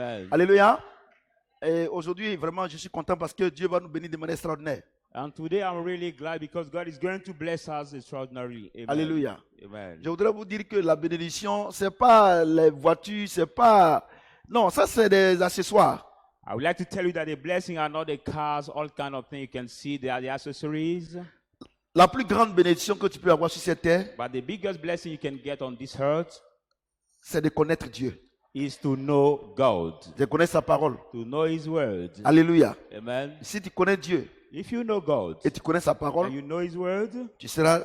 Amen. Alléluia. Et aujourd'hui, vraiment, je suis content parce que Dieu va nous bénir de manière extraordinaire. And today I'm really glad because God is going to bless us extraordinarily. Amen. Alléluia. Amen. Je voudrais vous dire que la bénédiction, c'est pas les voitures, c'est pas... Non, ça c'est des accessoires. I would like to tell you that the blessing are not the cars, all kind of things you can see. They are the accessories. La plus grande bénédiction que tu peux avoir sur cette terre, But the biggest blessing you can get on this earth c'est de connaître Dieu, is to know God, de connaître sa parole. to know His word. Alléluia. Amen. Si tu connais Dieu If you know God et tu connais sa and parole, you know His word, tu seras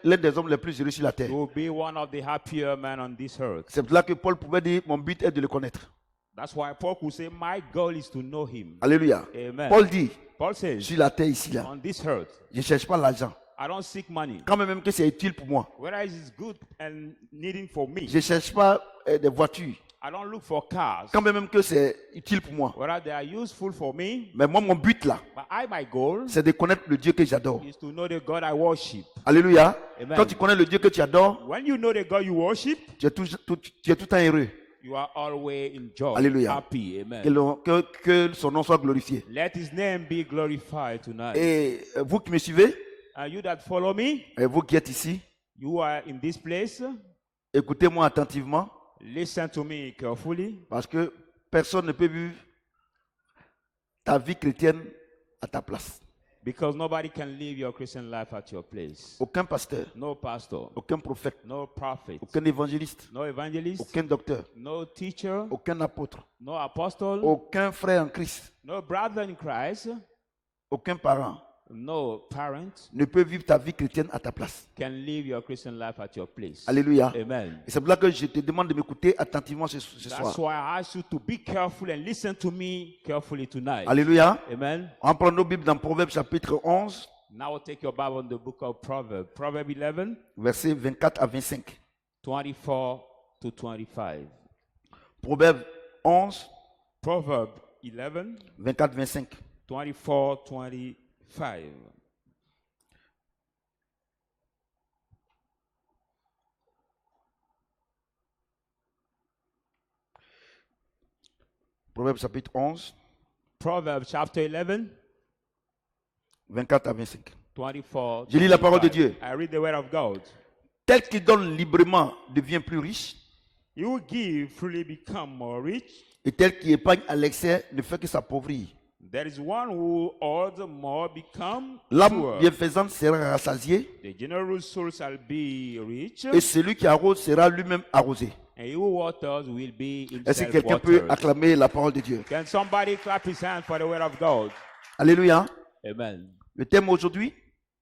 l'un des hommes les plus heureux sur la terre. you will be one of the happier men on this earth. C'est pour là que Paul pouvait dire, mon but est de le connaître. That's why Paul could say, my goal is to know Him. Alléluia. Amen. Paul dit, Paul says, sur la terre ici, là, on this earth, je ne cherche pas l'argent. I don't seek money. Quand même que c'est utile pour moi. Whether it is good and needing for me, Je ne cherche pas des voitures. I don't look for cars. Quand même que c'est utile pour moi. Whether they are useful for me, Mais moi, mon but là, but my goal c'est de connaître le Dieu que j'adore. is to know the God I worship. Alléluia. Amen. Quand tu connais le Dieu que tu adores, When you know the God you worship, tu es tout le temps heureux. you are always in joy, Alléluia. happy. Amen. Que son nom soit glorifié. Let His name be glorified tonight. Et vous qui me suivez, And you that follow me, et vous qui êtes ici, you are in this place. écoutez-moi attentivement, Listen to me carefully, parce que personne ne peut vivre ta vie chrétienne à ta place. because nobody can live your Christian life at your place. Aucun pasteur, No pastor, aucun prophète, no prophet, aucun évangéliste, no evangelist, aucun docteur, no teacher, aucun apôtre, no apostle, aucun frère en Christ, no brother in Christ, aucun parent no parent ne peut vivre ta vie chrétienne à ta place. can live your Christian life at your place. Alléluia. Amen. Et c'est pour là que je te demande de m'écouter attentivement ce That's soir. why I ask you to be careful and listen to me carefully tonight. Alléluia. Amen. On prend nos Bibles dans Proverbes chapitre 11, Now take your Bible in the book of Proverbs, Proverbs 11, versets 24 à 25. 24 to 25. Proverbes 11, Proverbs 11, 24, 25. 24, 25. Proverbes chapitre 11, Proverbs chapter 11, 24 à 25. 24. Je lis la parole de 25. Dieu. I read the word of God. Tel qui donne librement devient plus riche, You will give, freely become more rich. et tel qui épargne à l'excès ne fait que s'appauvrir. There is one who holds more become L'âme poor. bienfaisante sera rassasiée, The generous soul shall be rich, et celui qui arrose sera lui-même arrosé. and he who waters will be Est-ce que himself quelqu'un peut watered. acclamer la parole de Dieu? Can somebody clap his hand for the word of God? Alléluia. Amen. Le thème aujourd'hui,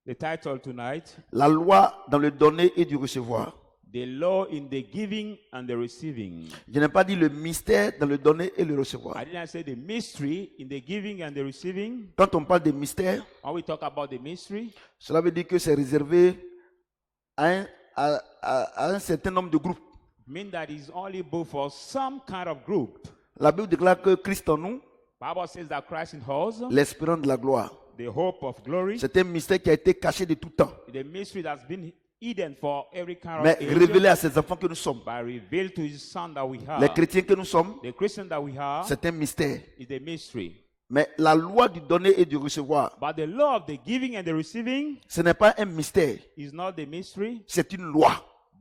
The title tonight, la loi dans le donner et du recevoir. the law in the giving and the receiving. Je n'ai pas dit le mystère dans le donner et le recevoir. I didn't say the mystery in the giving and the receiving. Quand on parle de mystère, When we talk about the mystery, cela veut dire que c'est réservé à un certain nombre de groupes. mean that is only book for some kind of group. La Bible déclare que Christ en nous, Bible says that Christ in us, l'espérance de la gloire. the hope of glory, C'est un mystère qui a été caché de tout temps, the mystery that's been hidden for every kind mais of age, révélé à ses enfants que nous sommes. but revealed to his son that we have. Les chrétiens que nous sommes, The Christian that we have c'est un mystère. is the mystery. Mais la loi du donner et du recevoir, But the law of the giving and the receiving ce n'est pas un mystère, is not the mystery, c'est une loi.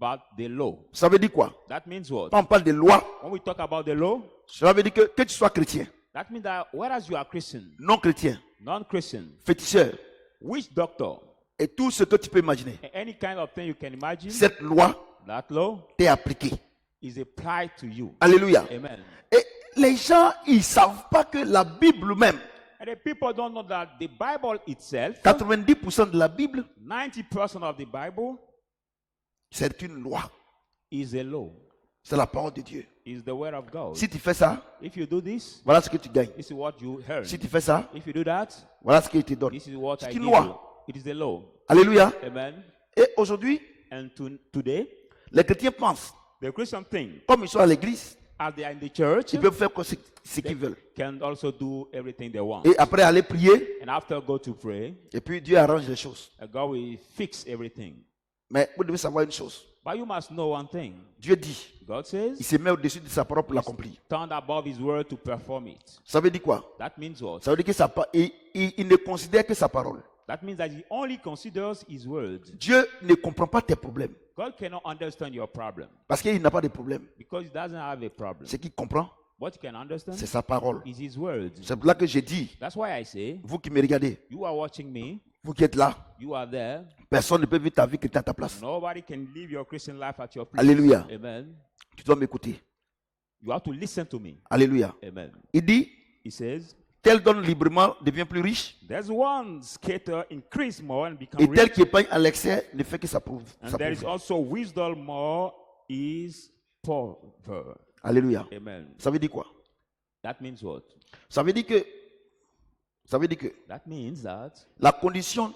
but the law. Ça veut dire quoi? That means what? Quand on parle de loi, When we talk about the law, cela veut dire que tu sois chrétien, that means that whereas you are Christian, non chrétien, non-Christian, féticheur, witch doctor, et tout ce que tu peux imaginer, any kind of thing you can imagine, cette loi that law t'est appliquée. is applied to you. Alléluia. Amen. Et les gens, ils ne savent pas que la Bible même, And the people don't know that the Bible itself, 90% de la Bible, 90% of the Bible c'est une loi. is a law, C'est la parole de Dieu. is the word of God. Si tu fais ça, If you do this, voilà ce que tu gagnes. this is what you earn. Si tu fais ça, If you do that, voilà ce qu'il te donne. this is what C'est I une give loi. you. It is the law. Alléluia. Amen. Et aujourd'hui, And today, les chrétiens pensent, the Christian thing, comme ils sont à l'église, as they are in the church, ils peuvent faire ce qu'ils veulent. can also do everything they want. Et après aller prier, And after go to pray, et puis Dieu arrange les choses. God will fix everything. Mais vous devez savoir une chose. But you must know one thing. Dieu dit, God il says, se met au-dessus de sa parole pour l'accomplir. stand above his word to perform it. Ça veut dire quoi? That means what? Ça veut dire que il ne considère que sa parole. That means that he only considers his word. Dieu ne comprend pas tes problèmes God cannot understand your problem parce qu'il n'a pas de problème. because he doesn't have a problem. Ce qu'il comprend, What he can understand c'est sa parole. is his word. C'est pour là que j'ai dit, That's why I say, vous qui me regardez, you are watching me, vous qui êtes là, you are there. personne ne peut vivre ta vie chrétienne à ta place. Nobody can live your Christian life at your place. Alléluia. Amen. Tu dois m'écouter. You have to listen to me. Alléluia. Amen. Il dit, He says, tel donne librement devient plus riche, there's one skater increase more and become et tel rich, qui épargne à l'excès ne fait que and there is s'appauvrir. also wisdom more is poor. Alléluia. Amen. Ça veut dire quoi? That means what? Ça veut dire que That means that la condition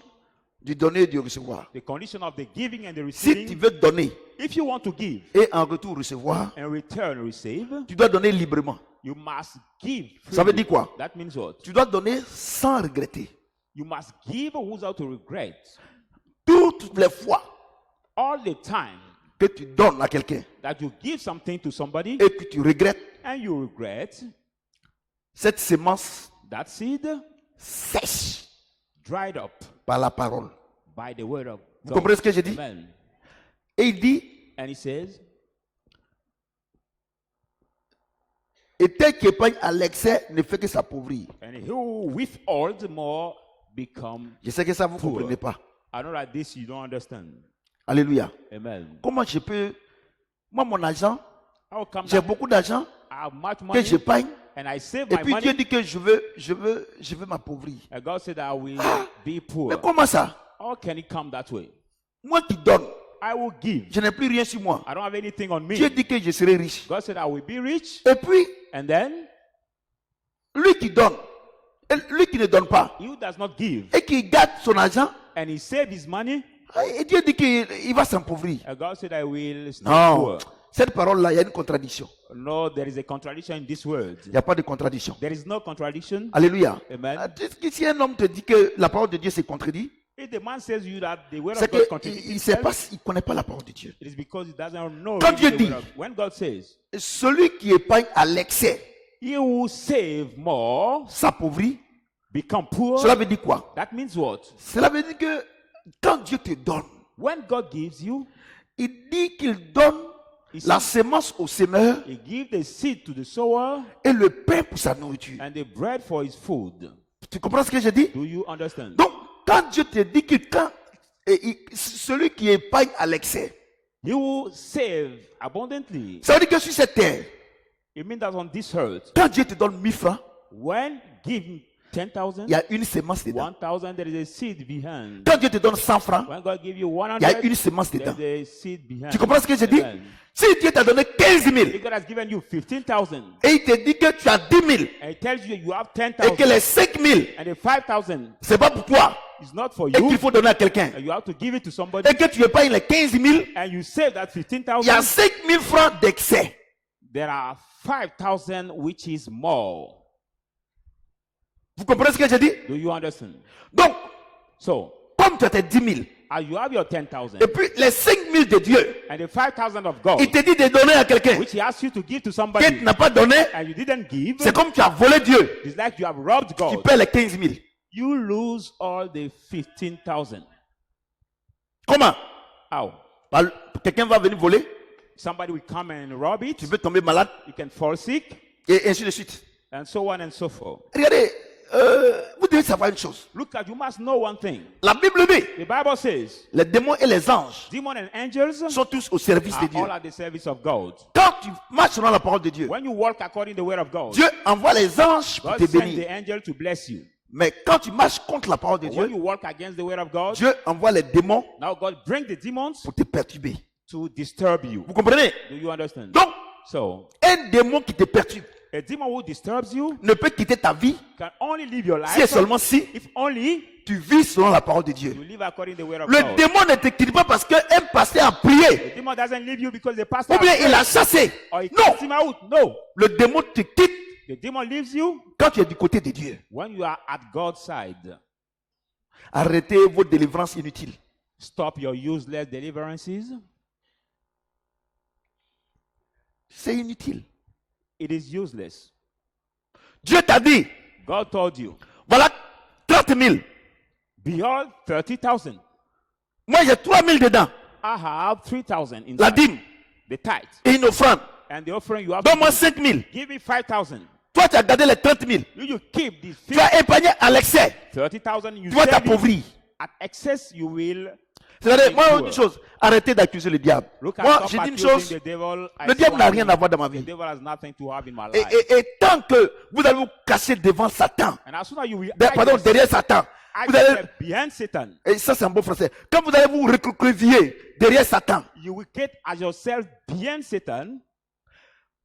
du donner et du recevoir. the condition of the giving and the Si tu receiving, veux donner if you want to give et en retour recevoir, and return receive, tu dois donner librement. you must give. Ça veut freely. dire quoi? That means what? Tu dois donner sans regretter. You must give without regret. Toutes les fois All the time que tu donnes à quelqu'un that you give something to somebody et que tu regrettes, and you regret, cette semence that seed sèche dried up par la parole. by the word of Vous God. comprenez ce que j'ai dit? Amen. Et il dit, And he says, et tel qui épargne à l'excès ne fait que s'appauvrir. and he who withholds more become. Je sais que ça vous ne Poor. comprenez pas. I know that this you don't understand. Alléluia. Amen. Comment je peux... Moi, mon argent, How come j'ai that beaucoup d'argent I have much que money j'épargne. and I save Et my puis Dieu money? dit que je veux m'appauvrir. And God said I will be Mais poor. comment ça? How can it come that way? Moi qui donne, I will give. je n'ai plus rien sur moi. I don't have anything on me. Dieu dit que je serai riche. God said I will be rich. Et puis, And then lui qui donne, et lui qui ne donne pas, he who does not give et qui garde son argent, and he save his money, et Dieu dit qu'il va s'appauvrir. and God said I will stay Non, poor. cette parole-là, il y a une contradiction. No, there is a contradiction in this word. Il n'y a pas de contradiction. There is no contradiction. Alléluia. Amen. Si un homme te dit que la parole de Dieu s'est contredit, If the man says you that the word c'est of God qu'il contradicts ne sait itself, pas, il connaît pas la parole de Dieu. it is because he doesn't know Quand really Dieu the dit- word of- when God says, Celui qui épargne à l'excès he who save more s'appauvrit. become poor. Cela veut dire quoi? That means what? Cela veut dire que quand Dieu te donne, When God gives you, il dit qu'il donne he la says semence au semeur he gives the seed to the sower et le pain pour sa nourriture. and the bread for his food. Tu comprends ce que j'ai dit? Do you understand? Donc, quand Dieu te dit que celui qui épargne à l'excès, He will save abundantly. ça veut dire que sur cette terre, It means that on this earth, quand Dieu te donne 1000 francs, when giving 10,000, il y a une semence dedans. 1,000, there is a seed behind. Quand Dieu te donne 100 francs, When God gives you il y a 100, une semence dedans. there's a seed behind. Tu comprends ce que je dis? Amen. Si Dieu t'a donné 15 000 If God has given you 15,000 et il te dit que tu as 10 000 and he tells you you have et 10,000 que les 5 000, and the 5,000 c'est pas pour toi is not for et qu'il you, faut donner à quelqu'un and you have to give it to somebody, et que tu épargnes les 15 000, and you save that il y a 15,000, 5 000 francs d'excès. there are 5,000 which is more. Vous comprenez ce que je dis? Do you understand? Donc, So, comme tu as tes 10 000 as you have your 10,000 et puis les 5 000 de Dieu, and the 5,000 of God, il te dit de donner à quelqu'un which he asks you to give to que somebody, tu n'as pas donné, and you didn't give, c'est comme tu as volé Dieu. it's like you have robbed Tu God. perds les 15 000. You lose all the 15,000. Comment? How? Bah, quelqu'un va venir voler, Somebody will come and rob it. tu peux tomber malade You can fall sick, et ainsi de suite. and so on and so forth. Regardez, vous devez savoir une chose. Look at, you must know one thing. La Bible dit, The Bible says, les démons et les anges demons and angels sont tous au service de are Dieu. all at the service of God. Quand tu marches selon la parole de Dieu, When you walk according to the word of God, Dieu envoie les anges pour God te sends the bénir. angel to bless you. Mais quand tu marches contre la parole de But when Dieu, you walk against the word of God, Dieu envoie les démons now God brings the demons pour te perturber. to disturb you. Vous comprenez? Do you understand? Donc, So, un démon qui te perturbe a demon who disturbs you ne peut quitter ta vie can only live your si et life seulement si if only tu vis selon la parole de Dieu. you live according to the word of Le God. démon ne te quitte pas parce qu'un pasteur a prié The demon doesn't leave you because the pastor ou bien has il a prayed, chassé. or he Non, cast him out. No. le démon te quitte The demon leaves you quand tu es du côté de Dieu. when you are at God's side. Arrêtez vos délivrances inutiles. Stop your useless deliverances. C'est inutile. It is useless. Dieu t'a dit, God told you, voilà 30 000. behold, 30,000. Moi, j'ai 3 000 dedans. I have 3,000 La inside. dîme The tithe. et une offrande. And the offering you have to Donne-moi give. 5 000. Give me 5,000. Toi, tu as gardé les 30 000. You keep this Tu vas épargner à l'excès. 30,000. You Tu vas save it. t'appauvrir. At excess, you will. C'est-à-dire, moi, Poor. une chose, arrêtez d'accuser le diable. Look at Moi, stop j'ai dit une accusing chose, the devil. I le say diable one n'a thing, rien à voir dans ma The vie. devil has nothing to have in my Et, life. et tant que vous allez vous cacher devant Satan, And as soon as you will pardon, derrière Satan, hide vous allez, yourself behind Satan, et ça c'est un bon français, quand vous allez vous recroqueviller derrière Satan, you will get as yourself behind Satan.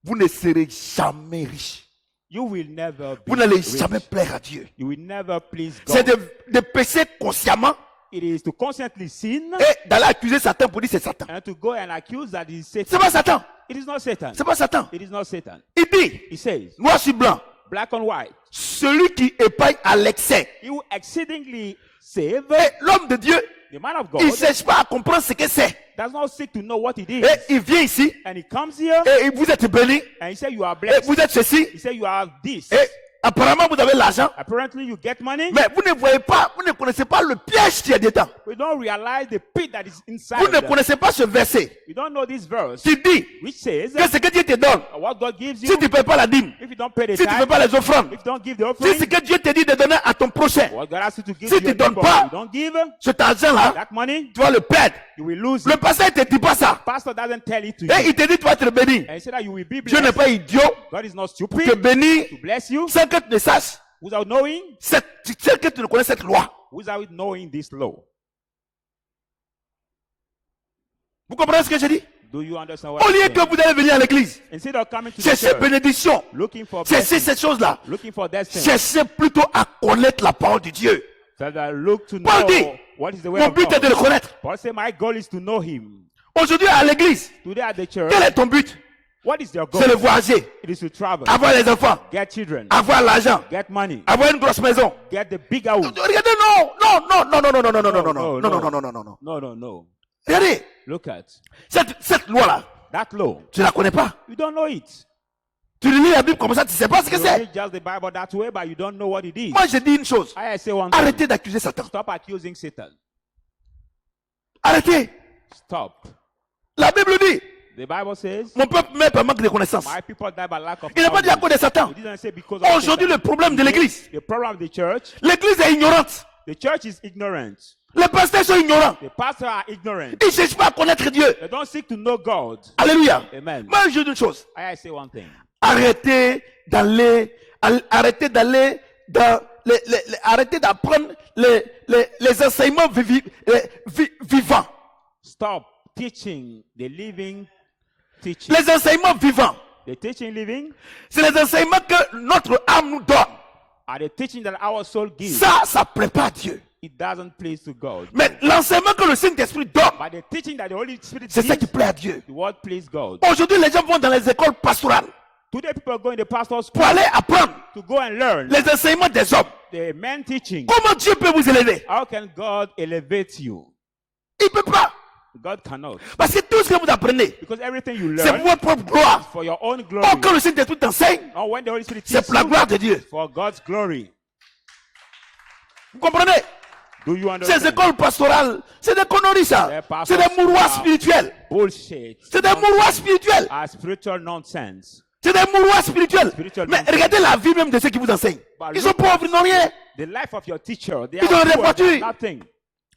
vous ne serez jamais riche. You will never be Vous n'allez rich. jamais plaire à Dieu. You will never please C'est God. de pécher consciemment It is to constantly sin et d'aller accuser Satan pour dire c'est Satan. and to go and accuse that it is C'est Satan. pas Satan. It is not Satan. C'est pas Satan. It is not Satan. Il dit, He says, noir sur blanc, black on white, celui qui épargne à l'excès. he will exceedingly save. Et l'homme de Dieu, The man of il ne God cherche pas à comprendre ce que c'est. does not seek to know what it is. Et il vient ici And he comes here et vous êtes béni. and he says, you are Et blessed. vous êtes ceci. He says, you are this. Et apparemment, vous avez l'argent. Apparently, you get money. Mais vous ne voyez pas, vous ne connaissez pas le piège qui est dedans. We don't realize the pit that is inside. Vous ne connaissez pas ce verset We don't know this verse, qui dit which says que ce que Dieu te donne, what God gives you. si tu ne payes pas la dîme, If you don't pay the si tu ne fais tithe, pas les offrandes, if you don't give the si ce offering, que Dieu te dit de donner à ton prochain, what God asks you to give Si to tu your donnes neighbor, pas, you don't give cet argent-là, that money, tu vas le perdre. you will lose Le it. pasteur ne te dit pas ça. Pastor doesn't tell it to Et you. il te dit tu vas être béni. And he said that you will be Dieu n'est blessed. pas idiot God is not te stupid bénir to bless you sans que tu ne saches, without knowing, sans que tu ne connaisses cette loi. without knowing this law. Vous comprenez ce que je dis? Do you understand what Au I'm lieu saying? que vous allez venir à l'église, Instead of coming to the cherchez church, bénédiction, looking for cherchez blessing, ces choses-là, looking for destiny, cherchez plutôt à connaître la parole de Dieu. so that I look to Paul know dit, what is the way mon of but est de God. le connaître. Paul said, my goal is to know him. Aujourd'hui à l'église, Today at the church, quel est ton but? what is your goal? C'est le voyager, It is to travel, avoir les enfants, get children, avoir l'argent, get money, avoir une grosse maison. get the big house. Regardez, non. No. Regardez, Look at cette loi-là, that law. tu ne la connais pas. You don't know it. Tu lis la Bible comme ça, tu ne sais pas ce que You c'est. read just the Bible that way, but you don't know what it is. Moi, je dis une chose. I say one thing. Arrêtez d'accuser Satan. Stop accusing Satan. Arrêtez. Stop. La Bible dit, The Bible says, mon peuple meurt par manque de connaissance. my people die by lack of Il n'a pas dit à cause de Satan. It didn't say because of Aujourd'hui, le Satan. problème de l'église, The problem of the church, l'église est ignorante. the church is ignorant. Les pasteurs sont ignorants. The pastors are ignorant. Ils ne cherchent pas à connaître Dieu. They don't seek to know God. Alléluia. Amen. Moi, je dis une chose. I say one thing. Arrêtez d'aller dans arrêtez d'apprendre les enseignements vivants. Stop teaching the living teaching. Les enseignements vivants, The teaching living c'est les enseignements que notre âme nous donne. are the teaching that our soul gives. Ça plaît pas à Dieu. It doesn't please to God. Mais l'enseignement que le Saint-Esprit donne, But the teaching that the Holy Spirit c'est ça qui gives, plaît à Dieu. the word please God. Aujourd'hui, les gens vont dans les écoles pastorales Today people go in the pastor's pour school aller apprendre to go and learn les enseignements des hommes. the man teaching. Comment Dieu peut vous élever? How can God elevate you? Il ne peut pas. God cannot. Parce que tout ce que vous apprenez, Because everything you c'est learn pour votre propre gloire. for your own glory. Or quand le Saint-Esprit t'enseigne, Or when the Holy Spirit c'est teaches pour la you, gloire de Dieu. for God's glory. Vous comprenez? Do you Ces understand? écoles pastorales, c'est des conneries ça. C'est des mouroirs spirituels. Bullshit. C'est des mouroirs spirituels. Are spiritual nonsense. C'est des mouroirs spirituels. Spiritual Mais nonsense. regardez la vie même de ceux qui vous enseignent. But Ils sont look pauvres, ils n'ont rien. The life of your teacher. They Ils ont are des poor, voitures. nothing.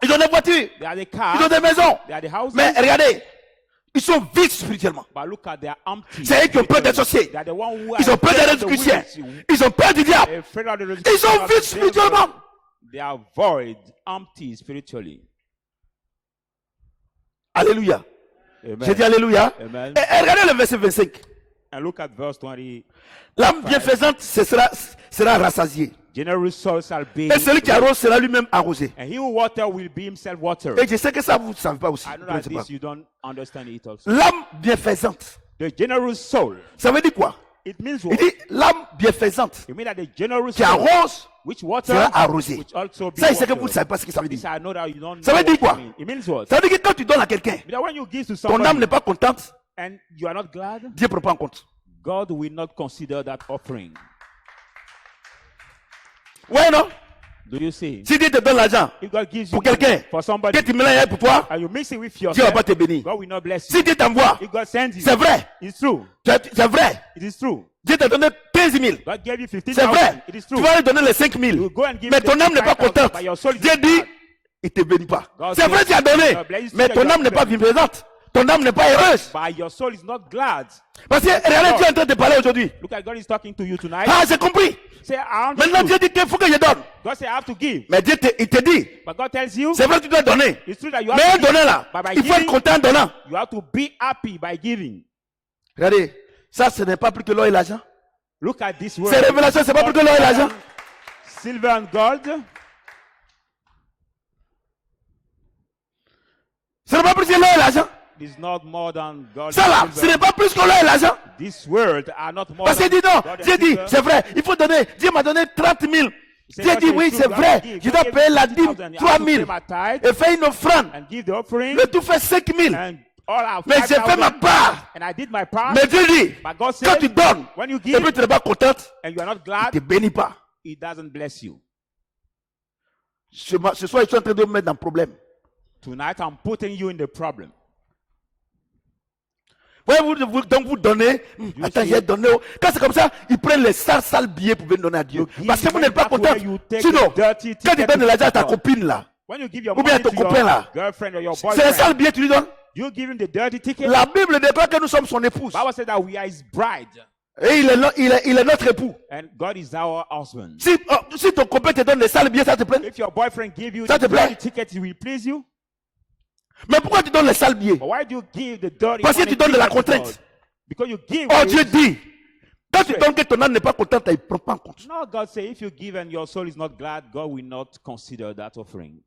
Ils ont des voitures. They are the Ils cars. ont des maisons. They are the houses. Mais regardez, ils sont vides spirituellement. But look at their empty. C'est eux qui ont peur des sorciers. They are the one who Ils ont peur des afraid of the réductions. witches. Ils ont peur du diable. Afraid of the Ils resurrection sont of vides the spirituellement. devil. They are void, empty spiritually. Alléluia. Amen. J'ai dit Alléluia. Amen. Et regardez le verset 25. And look at verse 20. L'âme bienfaisante sera rassasiée. Generous soul shall be. Et celui qui arrose sera lui-même arrosé. And he who water will be himself watered. Et je sais que ça, vous ne savez pas aussi. I know Vous ne that savez pas. this you don't understand it also. L'âme bienfaisante, The generous soul. ça veut dire quoi? It means Il what? dit l'âme bienfaisante It means that the generous qui soul, arrose which water, sera arrosée. which also be Ça, il sait que watered. vous ne savez pas ce que ça veut This dire. I know that you don't Ça know veut dire what quoi? it means. It means what? Ça veut dire que quand tu donnes à quelqu'un, But when you give to ton âme somebody n'est pas contente, and you are not glad, Dieu ne prend pas en compte. God will not consider that offering. Ouais, non? Do you see? Si Dieu te donne l'argent If God gives you pour quelqu'un, money for somebody, que tu mélanges pour toi, and you mix it with Dieu ne va yourself, pas te bénir. God will not bless you. Si Dieu t'envoie, If God sends you, c'est vrai. it's true. C'est vrai. It is true. Dieu t'a donné 15 000. God gave you C'est 15,000. vrai. It is Tu true. vas lui donner les 5 000. You go and give Mais them ton âme n'est pas 5,000, contente. but your soul is Dieu not dit, glad. il ne te bénit pas. God C'est says, vrai, tu as donné. God bless you, Mais that ton you are âme n'est pas blessed. vibrante. Ton âme n'est pas heureuse. But your soul is not glad. Parce que regardez, Dieu est en train de parler aujourd'hui. Look at God is talking to you tonight. Ah, j'ai compris. Say, I Maintenant, Dieu understood. dit qu'il faut que je donne. God say, I have to give. Mais Dieu, il te dit, But God tells you, c'est vrai que tu dois donner. it's true that you Mais have un to give. donneur là, But by il faut être giving, content en donnant. you have to be happy by giving. Regardez, ça, ce n'est pas plus que l'or et l'argent. Look at this word. Ces révélations, c'est pas plus que l'or et l'argent. Silver and gold. Ce n'est pas plus que l'or et l'argent. Is not more than gold Ça là, and ce silver. n'est pas plus que l'or et l'argent. This world are not more Parce qu'il than dit non, gold and Dieu dit, silver. c'est vrai, il faut donner. Dieu m'a donné 30 000. Say, Dieu God dit says, oui, true, c'est God vrai. give. Je God dois gave payer la 50,000. dîme I have 3 to 000 pay my tithe et faire une offrande. and give the offering. Le tout fait 5 000. And all our Mais j'ai fait ma 5,000. part. And I did my part. Mais Dieu dit, But God quand says, tu donnes, when you et give puis tu n'es pas contente, and you are not il ne glad, te bénit pas. He doesn't bless you. Ce soir, je suis en train de me mettre dans le problème. Tonight, I'm putting you in the problem. Voyez, donc vous donnez. Attends, see? j'ai donné. Quand c'est comme ça, ils prennent les sales billets pour venir donner à Dieu. You give Parce que vous money n'êtes pas that way, content. you take Sinon, the dirty quand tu ticket donnes to l'argent à ta God. copine là, When you give your ou bien à money ton to your copain là, girlfriend or your c'est les sales boyfriend, billets que tu lui donnes. you give him the dirty ticket. La Bible déclare que nous sommes son épouse. Bible said that we are his bride Et il est notre époux. and God is our husband. Si ton copain te donne les sales billets, ça te plaît. If your boyfriend give you Ça the te plaît? dirty ticket, it will please you. Mais pourquoi tu donnes les sales billets? But why do you give the dirty Parce que money tu donnes de la ticket to God? contrainte. Because you give. Oh, with- Dieu dit, quand tu donnes que ton âme n'est pas contente, il ne prend pas en compte. No, God say if you give and your soul is not glad, God will not consider that offering.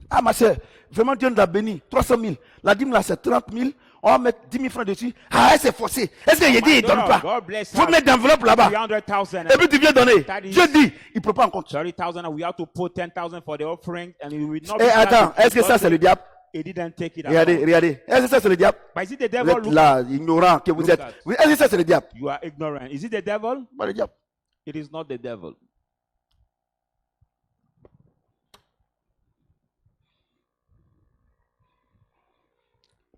Ah, ma soeur, vraiment Dieu nous a béni. 300 000. La dîme là, c'est 30 000. On va mettre 10 000 francs dessus. Ah, c'est forcé. Est-ce que j'ai dit, il ne donne pas? God bless Il faut us. mettre d'enveloppe là-bas. 300,000 Et puis tu viens donner. That is- Dieu dit, il ne prend pas en compte. 30,000 and we have to put 10,000 for the offering and we will not Et be glad attends, to est-ce que God ça c'est le diable? He didn't take it at Regardez, all. regardez. Est-ce que ça c'est le diable? But is it the Vous devil? êtes Look, là, ignorant que vous Look êtes. at. Oui, est-ce que ça c'est le diable? you are ignorant. Is it the devil? Pas le diable. It is not the devil.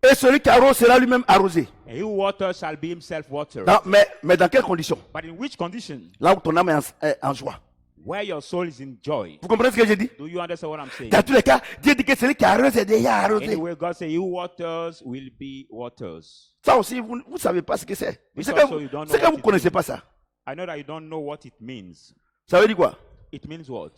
Et celui qui arrose sera lui-même arrosé. And he who waters shall be himself watered. Non, mais dans quelles conditions? But in which condition? Là où ton âme est en joie. Where your soul is in joy. Vous comprenez ce que j'ai dit? Do you understand what I'm saying? Dans tous les cas, Dieu dit que celui qui arrose est déjà arrosé. Anyway, God said, "He who waters will be waters." Ça aussi, vous ne savez pas ce que c'est. This C'est also que you don't know c'est que what vous ne it connaissez means. pas ça. I know that you don't know what it means. Ça veut dire quoi? It means what?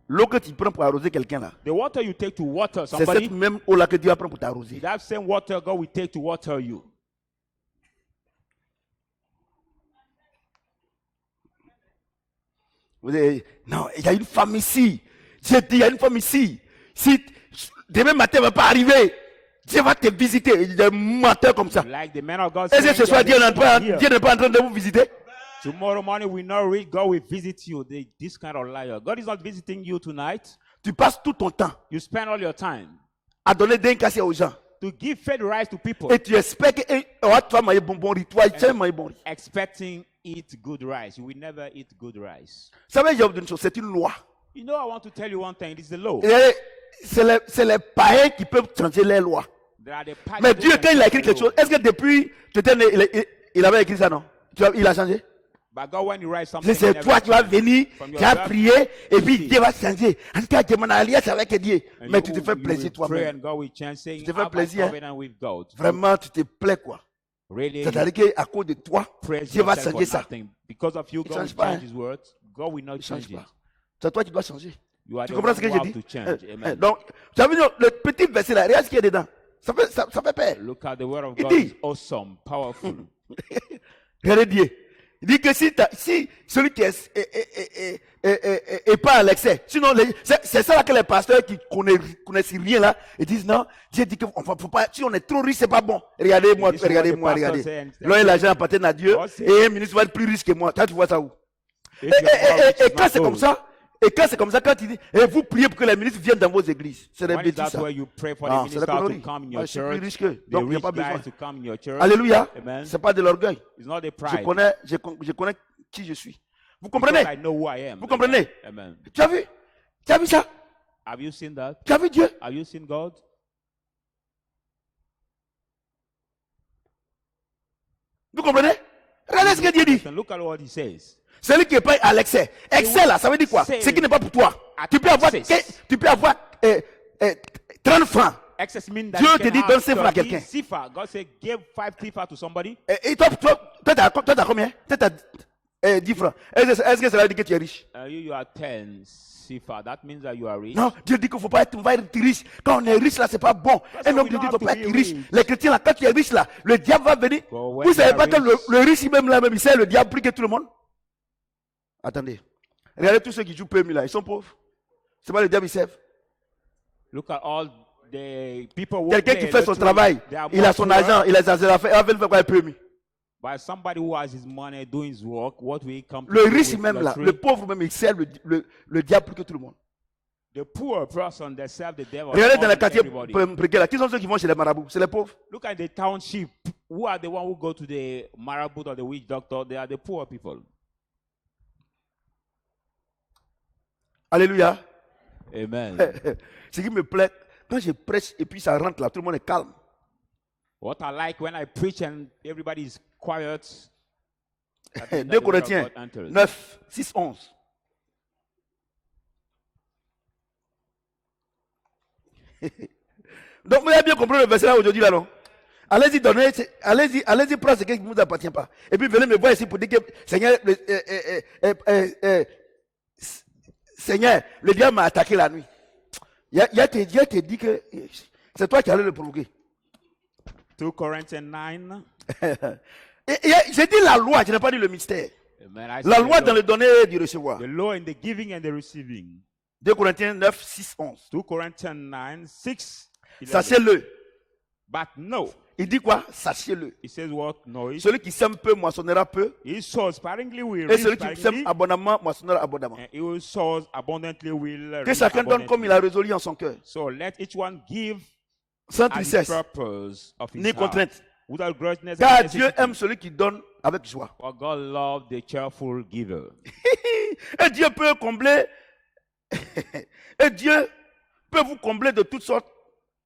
L'eau que tu prends pour arroser quelqu'un là, The water you take to water c'est somebody, cette même eau là que Dieu va prendre pour t'arroser. that same water God will take to water you. Vous dites, non, il y a une femme ici. J'ai dit, il y a une femme ici. Si demain matin ne va pas arriver, Dieu va te visiter. Il y a un menteur comme ça. Like the man of God Est-ce said, que ce soir, Dieu n'est pas en train de vous visiter? tomorrow morning we not read, God will visit you. This kind of liar. God is not visiting you tonight. Tu passes tout ton temps You spend all your time à donner des cassés aux gens. to give faith rice to people, Et tu espères que tu vas manger bonbon riz. Toi, tu aimes manger bon riz. expecting eat good rice. You will never eat good rice. Vous savez, j'ai une chose, c'est une loi. You know, I want to tell you one thing. It is the law. Et c'est les païens qui peuvent changer les lois. There are the parties Mais who Dieu, can quand il a change écrit the quelque law. chose, est-ce que depuis tu étais né, il avait écrit ça, non? Il a changé? But God, when you write something, C'est he toi never qui vas changes. venir, From tu your vas birth, prier, et puis see. Dieu va changer. En tout cas, tu es en alliance avec Dieu. And Mais you tu te will- fais you plaisir will pray toi-même. and God will change, saying, te fais "Have a plaisir, hein? covenant with God." Vraiment, tu te plais, quoi. Really, C'est-à-dire qu'à cause de toi, praise Dieu va yourself changer for ça. nothing. Because of you, Il God change will pas, change hein. His word. God will not Ne change change it. pas. C'est toi qui dois changer. You are Tu the comprends one ce que who j'ai have dit? to change. Amen. Donc, tu as vu le petit verset là, regarde ce qu'il y a dedans. Ça fait peur. Look at the word of Il God. dit- Is awesome, powerful. Regardez Dieu. Il dit que si celui qui est pas à l'excès, sinon c'est ça là que les pasteurs qui connaissent rien là, ils disent non, Dieu dit que faut pas, si on est trop riche, c'est pas bon. Regardez-moi, This is what regardez-moi, the pastor regardez. said. L'or et l'argent appartiennent à Dieu God said- et un ministre va être plus riche que moi. Toi, tu vois ça où? If you are rich, Et it's quand not c'est comme good. ça, Et quand c'est comme ça, quand il dit, et vous priez pour que les ministres viennent dans vos églises. C'est des When is bêtises, that ça. where you pray for Ah, the c'est la minister to connerie. come in Moi, your je suis plus church, riche qu'eux. the Donc, il n'y a rich pas besoin. guys to come in your church? Alléluia. Amen. C'est pas de l'orgueil. It's not a Je pride. connais qui je suis. Vous Because comprenez? I know who I am. Vous comprenez? Amen. Tu as vu? Tu as vu ça? Have you seen that? Tu as vu Dieu? Have you seen God? Vous comprenez? Regardez ce que Dieu dit. Listen, look at what he says. Celui qui est pas à l'excès. Excès là, ça veut dire quoi? C'est- Ce qui n'est pas pour toi. At Tu peux avoir, excess. tu peux avoir 30 francs. Excess means that Dieu you te can dit, have donne 5 francs à 30 quelqu'un. sifa. God said, give 5 sifa to somebody. Et toi, t'as combien? Toi, t'as 10 francs. Est-ce que ça veut dire que tu es riche? You are 10 sifa. That means that you are rich. Non, Dieu dit qu'il faut pas être, on va être riche. Quand on est riche là, c'est pas bon. Parce Un que homme we de Dieu don't ne doit have pas to être be riche. rich. Les chrétiens là, quand tu es riche là, le diable va venir. But when Vous savez you pas are que rich- le riche même là, même, il sait le diable plus que tout le monde. Attendez. Regardez tous ceux qui jouent PMU là, ils sont pauvres. C'est pas le diable, ils servent. Look at all the people who Quelqu'un play qui fait son lottery. travail, They are il a more son poorer. argent, il a ses affaires, il va faire quoi, PMU. By somebody who has his money doing his work, what will he come to Le do riche with même là, lottery? le pauvre même, il sert le diable plus que tout le monde. The poor person, they serve the devil. Regardez more dans les than quartiers everybody. précaires là, qui sont ceux qui vont chez les marabouts? C'est les pauvres. Look at the township. Who are the ones who go to the marabout or the witch doctor? They are the poor people. Alléluia. Amen. Ce qui me plaît, quand je prêche et puis ça rentre là, tout le monde est calme. What I like when I preach and everybody is quiet. that means that 2 the word of Corinthiens God enters. 9, 6, 11. Donc vous avez bien compris le verset là aujourd'hui là, non? Allez-y, donnez, allez-y, prendre ce qui ne vous appartient pas. Et puis venez me voir ici pour dire que Seigneur, Seigneur, le diable m'a attaqué la nuit. Dieu te dit que c'est toi qui allais le provoquer. 2 Corinthians 9. J'ai dit la loi, je n'ai pas dit le mystère. Amen. I La say loi the dans law- le donner et du recevoir. The law in the giving and the receiving. 2 Corinthiens 9, 6, 11. 2 Corinthians 9, 6. 11. Sachez-le. But no. Il dit quoi? Sachez-le. He says what? No. Celui qui sème peu moissonnera peu. He sows sparingly will Et reap celui qui sème sparingly. abondamment moissonnera abondamment. And he who sows abundantly will Que reap chacun donne comme il abundantly. a résolu en son cœur. So let each one give Sans at the tristesse, purpose of his ni heart, contrainte. without grudginess Car and Dieu necessity. aime celui qui donne avec joie. For God loved the cheerful giver. Et Dieu peut combler. Et Dieu peut vous combler de toutes sortes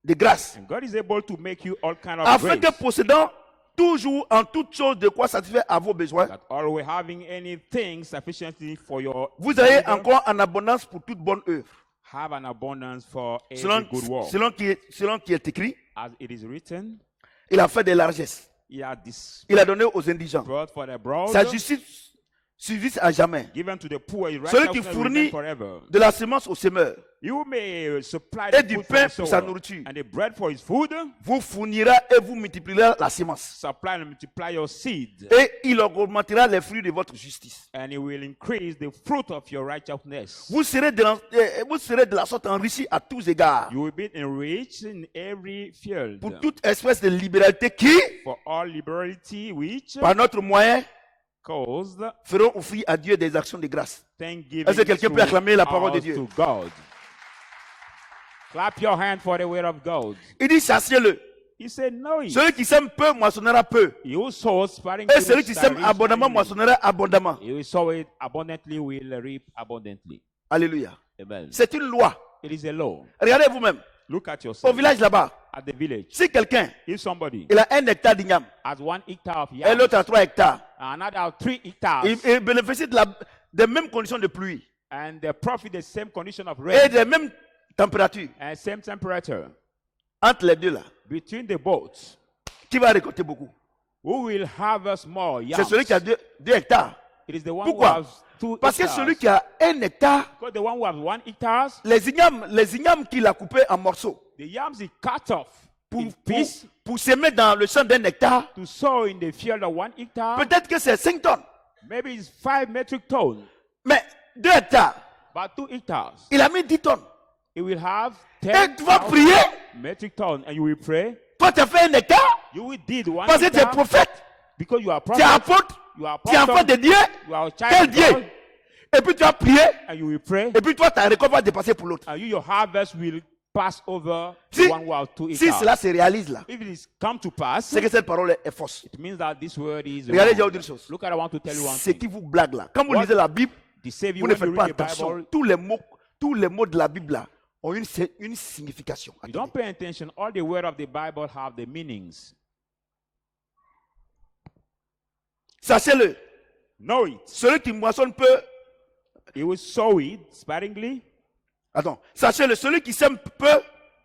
de grâces. And God is able to make you all kind of Afin que grace. possédant toujours en toutes choses de quoi satisfaire à vos besoins, That always having anything sufficiently for your vous ayez need, encore en abondance pour toute bonne œuvre. have an abundance for every Selon, good work. selon qui est écrit, As it is written, il a fait des largesses. he had this Il a donné aux indigents. brought for the broad, Sa justice subsiste à jamais. given to the poor, his Celui qui righteousness fournit remain forever. de la semence au semeur You may supply et the du food pain for pour the sa sower, nourriture. and the bread for his food. Vous fournira et vous multipliera la semence. Supply and multiply your seed, Et il augmentera les fruits de votre justice. and he will increase the fruit of your righteousness. Vous serez de la sorte enrichi à tous égards. You will be enriched in every field Pour toute espèce de libéralité qui, for all liberty which par notre moyen, caused feront offrir à Dieu des actions de grâce. thanksgiving Est-ce que quelqu'un peut acclamer la parole de us Dieu? to God. Clap your hand for the word of God. Il dit chassez-le. He said, no, Celui qui sème peu moissonnera peu. he who sows sparingly Et celui qui shall sème reap abondamment sparingly. moissonnera abondamment. He who sow it abundantly will reap abundantly. Alléluia. Amen. C'est une loi. It is a law. Regardez vous-même. Look at Au yourself. village là-bas, At the village, si quelqu'un if somebody il a 1 hectare d'igname has 1 hectare of et yam, l'autre a 3 hectares, another has 3 hectares, il bénéficie des mêmes conditions de pluie and they profit the same condition of et rain des mêmes températures and same temperature entre les deux là, between the boats, qui va récolter beaucoup? who will harvest more C'est yams? celui qui a 2 hectares. It is the one Pourquoi? who has 2 Parce que hectares. celui qui a 1 hectare, Because the one who has 1 hectare, les ignames qu'il a coupés en morceaux the yams he cut off pour, in pour, piece pour s'aimer dans le champ d'1 hectare, to sow in the field of 1 hectare. peut-être que c'est 5 tonnes. Maybe it's 5 metric tons, Mais 2 hectares, but 2 hectares, il a mis 10 tonnes. it will have Et 10 tu vas prier, metric tons, and you will pray. toi tu as fait 1 hectare, You will did 1 parce que tu es hectare prophète, because you are tu es prophet, apôtre, you are tu es enfant apostle, de Dieu. you are a child Quel of Dieu? God. Et puis tu vas prier. and you will pray, Et puis toi, ta récolte va dépasser pour l'autre. and your harvest will pass over Si, the one who has to it si out. cela se réalise là, If it is come to pass, c'est que cette parole est fausse. it means that this word is Regardez, je vais wrong. vous dire une chose. Look, I want to tell you one Ce thing. qui vous blague là, quand vous What lisez la Bible, Deceive you vous ne when you faites pas read the attention. Bible. Tous les mots de la Bible là ont une signification. You don't pay attention. All the word of the Bible have the meanings. Sachez-le, Know it. celui qui moissonne peu, He will sow it sparingly. attends, sachez-le, celui qui sème peu,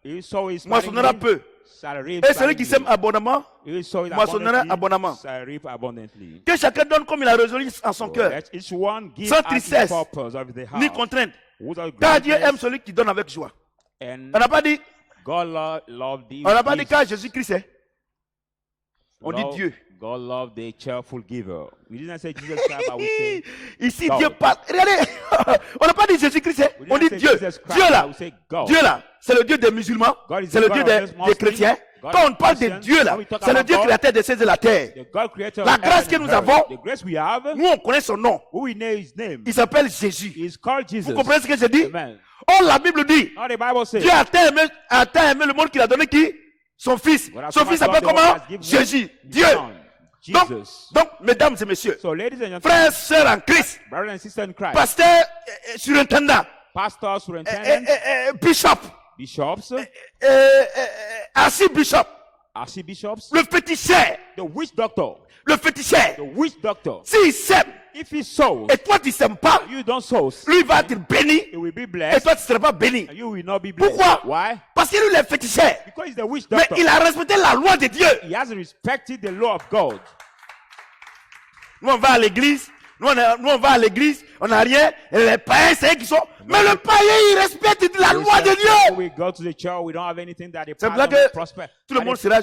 He will sow it moissonnera sparingly. peu. Shall reap Et celui qui sparingly. sème abondamment, He will sow it moissonnera abundantly. abondamment. Shall reap abundantly. Que chacun donne comme il a résolu en son So cœur, let each one give sans as his tristesse, purpose of the ni heart. contrainte. Without Car Dieu greatness. aime celui qui donne avec joie. And On n'a pas dit, God loved thee. on n'a pas dit gives. car Jésus-Christ est. On dit Dieu. God loved the cheerful giver. We didn't say Jesus Christ, but we say Ici, God. Dieu parle. Regardez, on n'a pas dit Jésus-Christ est. we On didn't dit say Dieu. Jesus Christ, Dieu but là, we say God. Dieu là, c'est le Dieu des musulmans, God is c'est the le God Dieu of des this Muslim. chrétiens. God Quand is on parle de Christian. Dieu là, When we talk c'est le about Dieu God, créateur des cieux et de la terre. The God creator La of grâce heaven que and nous earth. avons, The grace we have, nous on connaît son nom. who we know his name, Il s'appelle Jésus. is called Jesus. Vous comprenez ce que je dis? Amen. Oh, la Bible dit, Now the Bible says, Dieu a tant aimé le monde qu'il a donné qui? Son fils. God has Son so fils much s'appelle loved the comment? world, he has given Jésus. his Dieu. son, Jesus. Donc, mesdames et messieurs, So ladies and gentlemen, frères, sœurs en Christ, brothers and sisters in Christ, pasteur, surintendant, pastors, superintendents, bishop, bishops, archbishop, archbishops, le féticheur, the witch doctor, le féticheur. the witch doctor. S'il sème, If he sows, et toi tu sèmes pas, you don't sow, lui va être béni, he will be et blessed, toi tu ne seras pas béni. and you will not be blessed. Pourquoi? Why? Parce que lui, il est féticheur. Because he's the witch Mais doctor. il a respecté la loi de Dieu. He has respected the law of God. Nous, on va à l'église. Nous, on va à l'église. On n'a rien. Et les païens, c'est eux qui sont. Mais le païen, il respecte la loi de Dieu. We go to the church, we don't have anything that the C'est pour ça pagan que prosper. tout le And monde the sera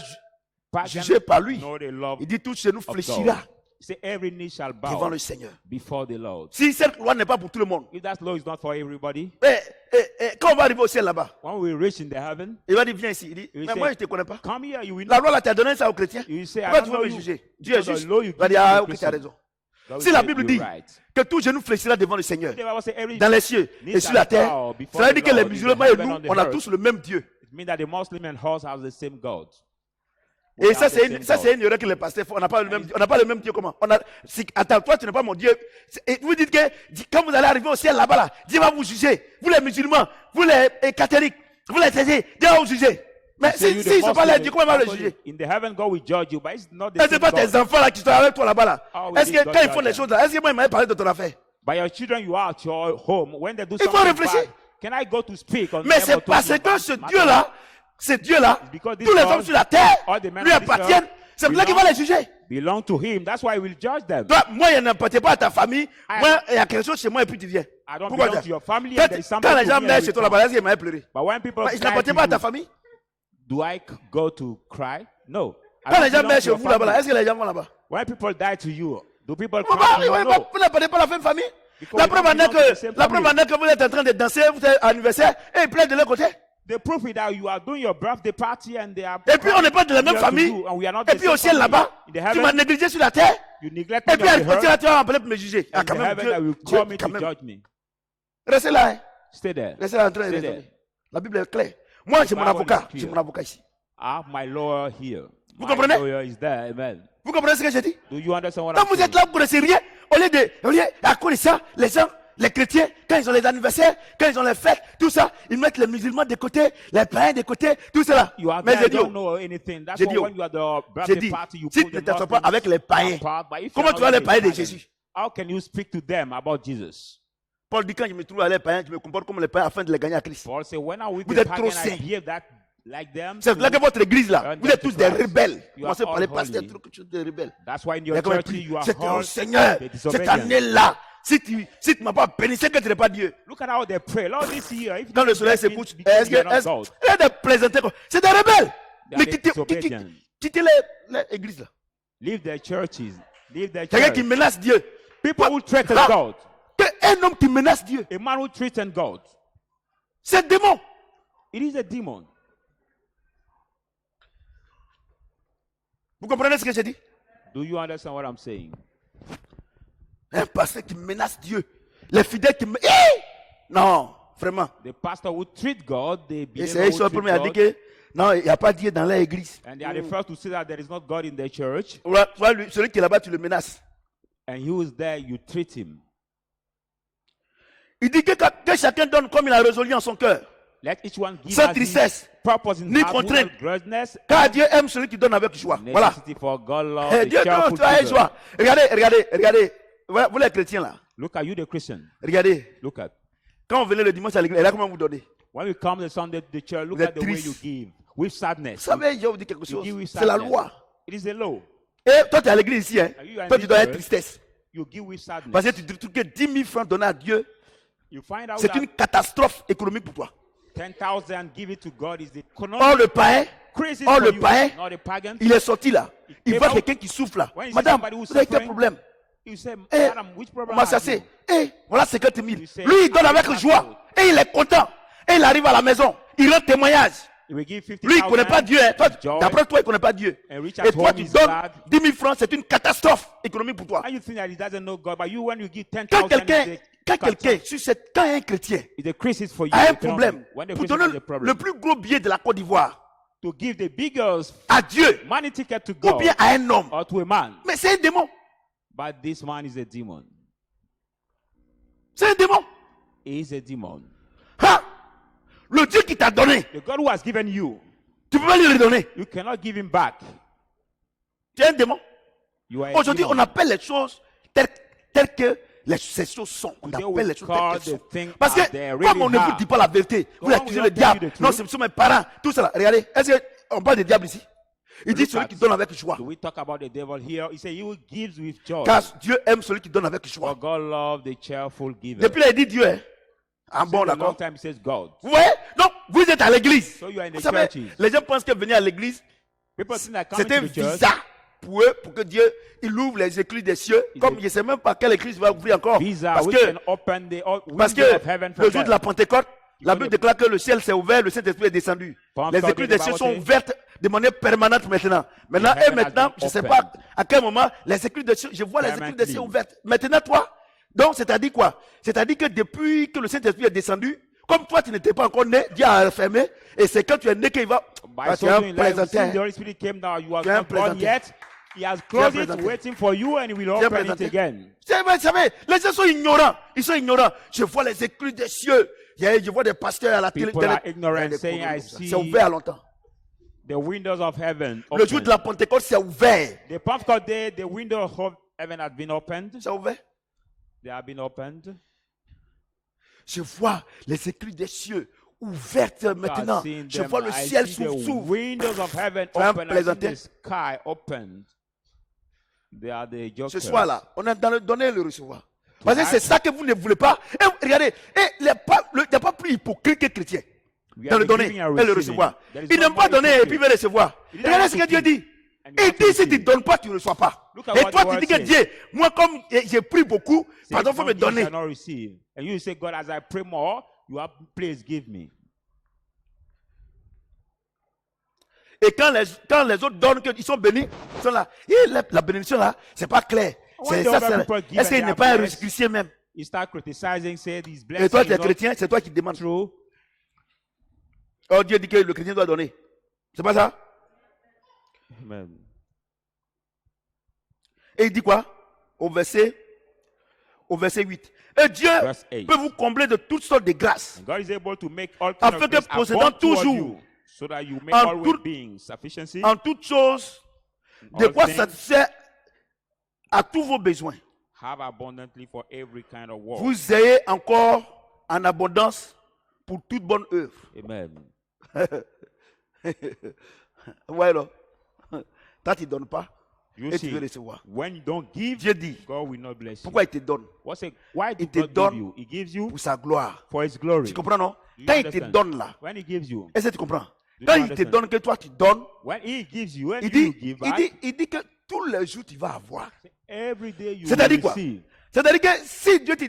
pagan jugé par lui. know the love Il dit tout chez nous of fléchira God. Say every knee shall devant bow le Seigneur. before the Lord. Si cette loi n'est pas pour tout le monde, If that law is not for everybody, quand on va arriver au ciel là-bas, when we reach in the heaven, il va dire viens ici. Il dit, Il mais sait- moi je ne te connais pas. come here, you will La not. loi là, tu as donné ça aux chrétiens. You say, I Pourquoi don't tu veux know me you. juger? Dieu est Because the juste. law you Il va give dire, to ah the ok, tu as Christian. raison. God will Si la say, Bible you're dit right. que tout genou fléchira devant le Seigneur, The Bible says every dans les cieux knee et sur shall la terre, bow before ça veut the dire que les Lord in the musulmans et heaven nous, and the on a earth. tous le même Dieu. It means that the Muslim and us have the same God. We Et have ça, the c'est same une, ça, God. c'est une erreur que les pasteurs font. On n'a pas le même, on n'a pas le même Dieu. Comment? Attends, toi, tu n'es pas mon Dieu. Et vous dites que, quand vous allez arriver au ciel là-bas, là, Dieu va vous juger. Vous les musulmans, vous les catholiques, vous les chrétiens, Dieu va vous juger. Mais You say si, you, si the ils ne sont pas là, Muslim, Dieu, comment il va les Catholic, juger? in the heaven, God will judge you, but it's not the Est-ce que same pas God. tes enfants là qui sont avec toi là-bas là? How will Est-ce this que God quand ils judge font les them? choses là, est-ce que moi il m'avait parlé de ton affaire? By your children, you are at your home. When they do Il faut something réfléchir. bad, can I go to speak on Mais them c'est or talk parce to que them? ce Dieu-là, ces dieux-là, because this tous les God, hommes sur la terre, all the men lui on this appartiennent. earth C'est pour ça qu'il va les juger. belong to him. That's why he will judge them. Toi, moi, il n'appartient pas à ta famille. I- Moi, il y a quelque chose chez moi et puis tu viens. I don't Pourquoi belong ça? to your family Quand, and there is something quand les to gens me meurent and chez toi return. là-bas, est-ce qu'il m'a pleuré? But when people Mais il die n'appartient to pas à ta you, famille. do I go to cry? No. I Quand don't les gens belong meurent to chez your vous là-bas, family. est-ce que les gens vont là-bas? When people die to you, do people Vous cry? to you? No. n'appartenez pas à la même famille. Because La we preuve don't en est belong to the same que, la preuve family. en est que vous êtes en train de danser, vous êtes à l'anniversaire, et ils plaident de leur côté. The proof is that you are doing your birthday party and they are. Et puis on n'est pas de la même here to famille. you, and we are not Et the puis same au ciel family. là-bas, In the tu m'as heaven, négligé sur la terre. you neglect Et me puis à on the l'époque, earth. tu vas appeler pour me juger. Ah, In quand the même, heaven, that will Dieu, call me quand to même. judge me. Restez là, hein. Stay there. Restez là en train de Stay raisonner. there. La Bible est claire. Moi, c'est mon Bible avocat. is C'est clear. mon avocat ici. I have my lawyer here. Vous My comprenez? lawyer is there. Amen. Vous comprenez ce que j'ai dit? Do you understand what Quand I'm vous saying? êtes là, vous ne connaissez rien. Au lieu à connaître les gens, les chrétiens, quand ils ont les anniversaires, quand ils ont les fêtes, tout ça, ils mettent les musulmans de côté, les païens de côté, tout cela. You are Mais there, j'ai you dit, don't know anything. That's J'ai why dit, when you are the j'ai birthday dit, party, you si put tu ne the t'assois pas Muslims avec les païens, apart, but if comment you're tu vas not les parler de with the Jésus? How can you speak to them about Jesus? Paul dit, quand je me trouve à les païens, je me comporte comme les païens afin de les gagner à Christ. Paul said, when I'm with Vous the êtes pagan, trop I saints. behave that like them. C'est là que votre église là, And vous êtes to tous des Christ. rebelles. You Vous commencez are par les all pasteurs, holy. quelque chose de rebelles. That's why in Il y your a comme un church prix. you are C'est un called Seigneur, the cette disobedient. année-là, si tu ne m'as pas béni, c'est que tu n'es pas Dieu. Look at how they pray. Lord, this year, if Quand you le soleil bless se me, couche, because est-ce you are not que, God. il y a des plaisanteries comme- c'est des rebelles. They Mais are quittez disobedient. l'église là. Leave their churches. Leave their Quelqu'un qui church. menace Dieu. People who threaten Ah, God. Un homme qui menace Dieu, A man who threatens God. c'est un démon. It is a demon. Vous comprenez ce que j'ai dit? Do you understand what I'm saying? Un pasteur qui menace Dieu. Les fidèles qui me... Non, vraiment. The pastor who treat God, the Et believer c'est eux qui who sont les treat premiers à dire God, que non, il n'y a pas Dieu dans l'église. and they are the first to say that there is not God in the church, Celui qui est là-bas, tu le menaces. and he who is there, you treat him. Il dit que chacun donne comme il a résolu en son cœur. Let each one give Sans as his tristesse, purpose in ni heart, contrainte. without grudginess, Car Dieu aime celui qui donne avec joie. Voilà. necessity for God love, Eh, the Dieu donne, cheerful tu as giver. joie. Regardez. Voilà, vous les chrétiens là. Look at you, the Christian. Regardez. Look at. Quand on venait le dimanche à l'église, là, comment vous donnez? When we come to Sunday to the church, look Vous at êtes the way triste. you give. With Vous sadness. savez, je vais vous dire quelque You chose. give with C'est la sadness. loi. It is the law. Et toi, tu es à l'église ici. Hein? You are in Toi, tu this dois être church. tristesse. You give with sadness. Parce que tu dis que 10 000 francs donnés à Dieu, You find out c'est that une catastrophe économique pour toi. 10,000 give it to God is the Or economic le païen, crisis or for le you, païen, not the pagan. il est sorti là. Il came voit out. quelqu'un qui souffle là. When you see Madame, somebody who's vous avez quel suffering, problème? You say, Eh, Madam, which on problem m'a have chassé. you? Eh, voilà 50 000. You say, Lui, il donne I avec am joie. grateful. Et il est content. Et il arrive à la maison. Il rend témoignage. He will give 50,000. Lui, il ne connaît pas Dieu. Hein. Toi, joy. d'après toi, il ne connaît pas Dieu. And reach Et at toi, home tu is donnes glad. 10 000 francs. C'est une catastrophe économique pour toi. And you think that he doesn't know God, but you, when you give 10,000, Quand quelqu'un, quand un chrétien is a crisis for you. a un economic. problème, When the pour Christian donner has a problem, le plus gros billet de la Côte d'Ivoire to give the biggest à Dieu money ticket to ou God bien à un homme, or to a man, mais c'est un démon. but this man is a demon. C'est un démon. He is a demon. Ah, le Dieu qui t'a donné, The God who has given you, tu peux pas lui redonner. you cannot give him back. Tu es un démon. You are a Aujourd'hui, demon. on appelle les choses telles que ces choses sont. On Today appelle we les choses call telles qu'elles the sont. thing Parce as que they comme really on ne vous are. dit pas la vérité, vous God accusez will le not tell you diable. the Non, truth. ce sont mes parents. Tout cela. Regardez. Est-ce qu'on parle des diables ici? Il dit Look celui at- qui donne avec joie. Do we talk about the devil here? He said, he who gives with joy. Car Dieu aime celui qui donne avec For joie. God love the cheerful giver. Depuis là, il dit Dieu. Hein? Ah bon, Since a long d'accord. time he says God. Vous voyez? Donc, vous êtes à l'église. So you are in Vous the savez, churches. les gens pensent que venir à l'église, People think that coming c'est un to the church, visa pour eux, pour que Dieu il ouvre les écluses des cieux. Comme je ne sais même pas quelle église il va ouvrir encore. visa Parce which que, can open the parce window que of heaven for le jour them. de la Pentecôte, la Bible know the- déclare que le ciel s'est ouvert, le Saint-Esprit est descendu. Les Sunday, écluses the des Bible cieux sont says- ouvertes de manière permanente maintenant. Maintenant, The heaven has maintenant, been je ne sais opened. pas à quel moment, les écluses des cieux, je vois les écluses des cieux Permanently. ouvertes. Maintenant, toi, donc, c'est-à-dire quoi? C'est-à-dire que depuis que le Saint-Esprit est descendu, comme toi, tu n'étais pas encore né, Dieu a fermé, et c'est quand tu es né qu'il va. By Ah, tu so es un doing, like, présenté. since the Holy Spirit came down, you are Tu es un not born présenté. yet. He has Tu es closed un it, présenté. waiting for you, and he will Tu es open it présenté. again. Vous savez, les gens sont ignorants. Ils sont ignorants. Je vois les écluses des cieux. Je vois des pasteurs à la télé. People are ignorant, saying, I C'est see ouvert à longtemps. the windows of heaven Le jour open. de la Pentecôte, c'est ouvert. The Pentecost day, the window of heaven has been opened. C'est ouvert. They have been opened. Je vois les écluses des cieux ouvertes maintenant. I've seen Je them. vois le I ciel see the s'ouvre. windows of heaven Tu as open. I see plaisanté? the sky opened. They are the Ce jokers. soir-là, on est dans le donner et le recevoir. Parce que c'est ça que vous ne voulez pas. Et regardez, il n'y a pas plus hypocrite que chrétien. We Dans are le the donner giving and et le receiving. recevoir. There is Il no n'aime pas more donner et hypocrite. puis il veut recevoir. Il dit, Regardez ce que Dieu dit. And you Il have to dit si tu ne receive. donnes pas, tu ne reçois pas. Look at Et what toi, the tu word dis que says. Dieu, moi comme j'ai pris beaucoup, Says, pardon, il faut don't me give, you donner. shall not receive. And you say, God, as I pray more, you have, please give me. Et quand les autres donnent, ils sont bénis, ils sont là. Et la bénédiction là, c'est pas clair. When C'est the ça, other people give est-ce qu'il and n'est they pas are un blessed, chrétien même? You start criticizing, say these Et blessings toi, tu es not chrétien, c'est toi qui demandes. true. Oh, Dieu dit que le chrétien doit donner. C'est pas ça? Amen. Et il dit quoi? Au verset 8. Et Dieu Verse 8. peut vous combler de toutes sortes de grâces. God is able to make all kinds Afin of que grace possédant abound toward toujours, you, so that you may en always tout- be in sufficiency, En toutes choses, de all quoi things, satisfaire à tous vos besoins. have abundantly for every kind of work. Vous ayez encore en abondance pour toute bonne œuvre. Amen. Ouais, là. Toi, tu ne donnes pas You et tu see, veux recevoir. when you don't give, Dieu dit, God will not bless you. pourquoi il te donne? Why Il did te God donne give you? He gives you Pour sa gloire. for His glory. Tu comprends, non? You Quand il te understand? donne là, When He gives you, est-ce que tu comprends? you Quand il te understand? donne, que toi tu donnes, when He gives you, when il you dit, give il back, dit, il dit que tous les jours tu vas avoir. every day you C'est-à-dire will quoi? receive. C'est-à-dire que si Dieu te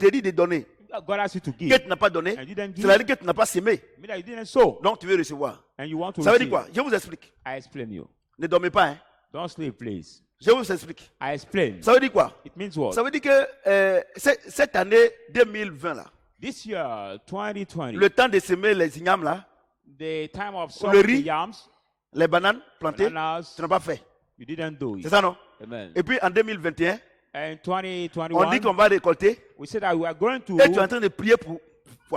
dit de donner, God asks you to que give, tu n'as pas donné, and you didn't give, c'est-à-dire que tu n'as pas semé. mean that you didn't sow, Donc tu veux recevoir. and you want to Ça veut dire receive. quoi? Je vous explique. I explain you. Ne dormez pas, hein? Don't sleep, please. Je vous explique. I explain. Ça veut dire quoi? It means what? Ça veut dire que cette année 2020 là, This year, 2020, le temps de semer les ignames là, the time of le sowing the riz, yams, les bananes plantées, bananas, tu n'as pas fait. you didn't do C'est it. ça non? Amen. Et puis en 2021, And on dit 2021, qu'on va récolter we said that we are going et tu es en to train de prier pour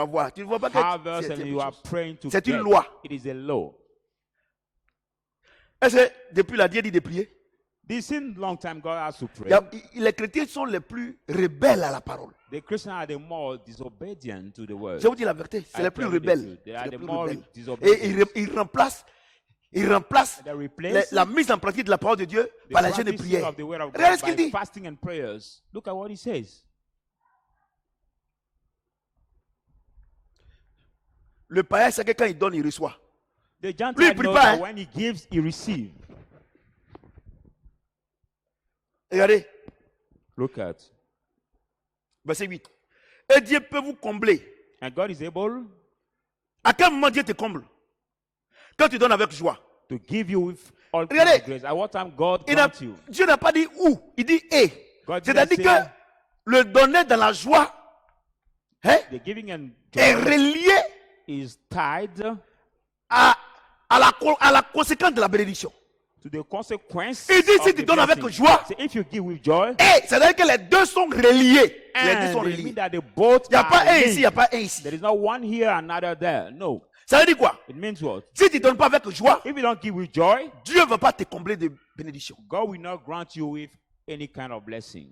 avoir. Tu ne vois pas que harvest c'est and quelque you are chose. praying to C'est une get. loi. It is a law. Est-ce que depuis la Dieu dit de prier? This in long time God has to Il y a- pray. les chrétiens sont les plus rebelles à la parole. The Christians are the more disobedient to the word. Je vous dis la vérité, c'est I les plus tell you the rebelles. truth. They C'est are les the plus more rebelles. disobedient. Et ils remplacent They replace la mise en pratique de la parole de Dieu the par la jeûne de practicing prière. of the word of Regardez God ce qu'il by dit. fasting and prayers. Look at what he says. Le païen, c'est que quand il donne, il reçoit. The Lui, il Gentile prie knows pas, that hein. when he gives, he receives. Regardez, Look at. verset 8. Et Dieu peut vous combler. And God is able À quel moment Dieu te comble? Quand tu donnes avec joie. to give you with all kinds Regardez. of grace. At what time God Il n'a- grants you. Dieu n'a pas dit où, il dit et. God C'est-à-dire didn't que say le donner dans la joie hein, the giving and est joy relié is tied à la conséquence de la bénédiction. to the consequence. Il dit of si the tu donnes avec blessing. joie, So if you give with joy, et c'est-à-dire que les deux sont reliés. Les deux and sont it reliés. means that they both Il n'y a are pas un ici, linked. il n'y a pas un ici. There is not one here, another there. No. Ça veut dire quoi? It means what? Si tu ne donnes pas avec joie, If you don't give with joy, Dieu ne va pas te combler de bénédictions. God will not grant you with any kind of blessing.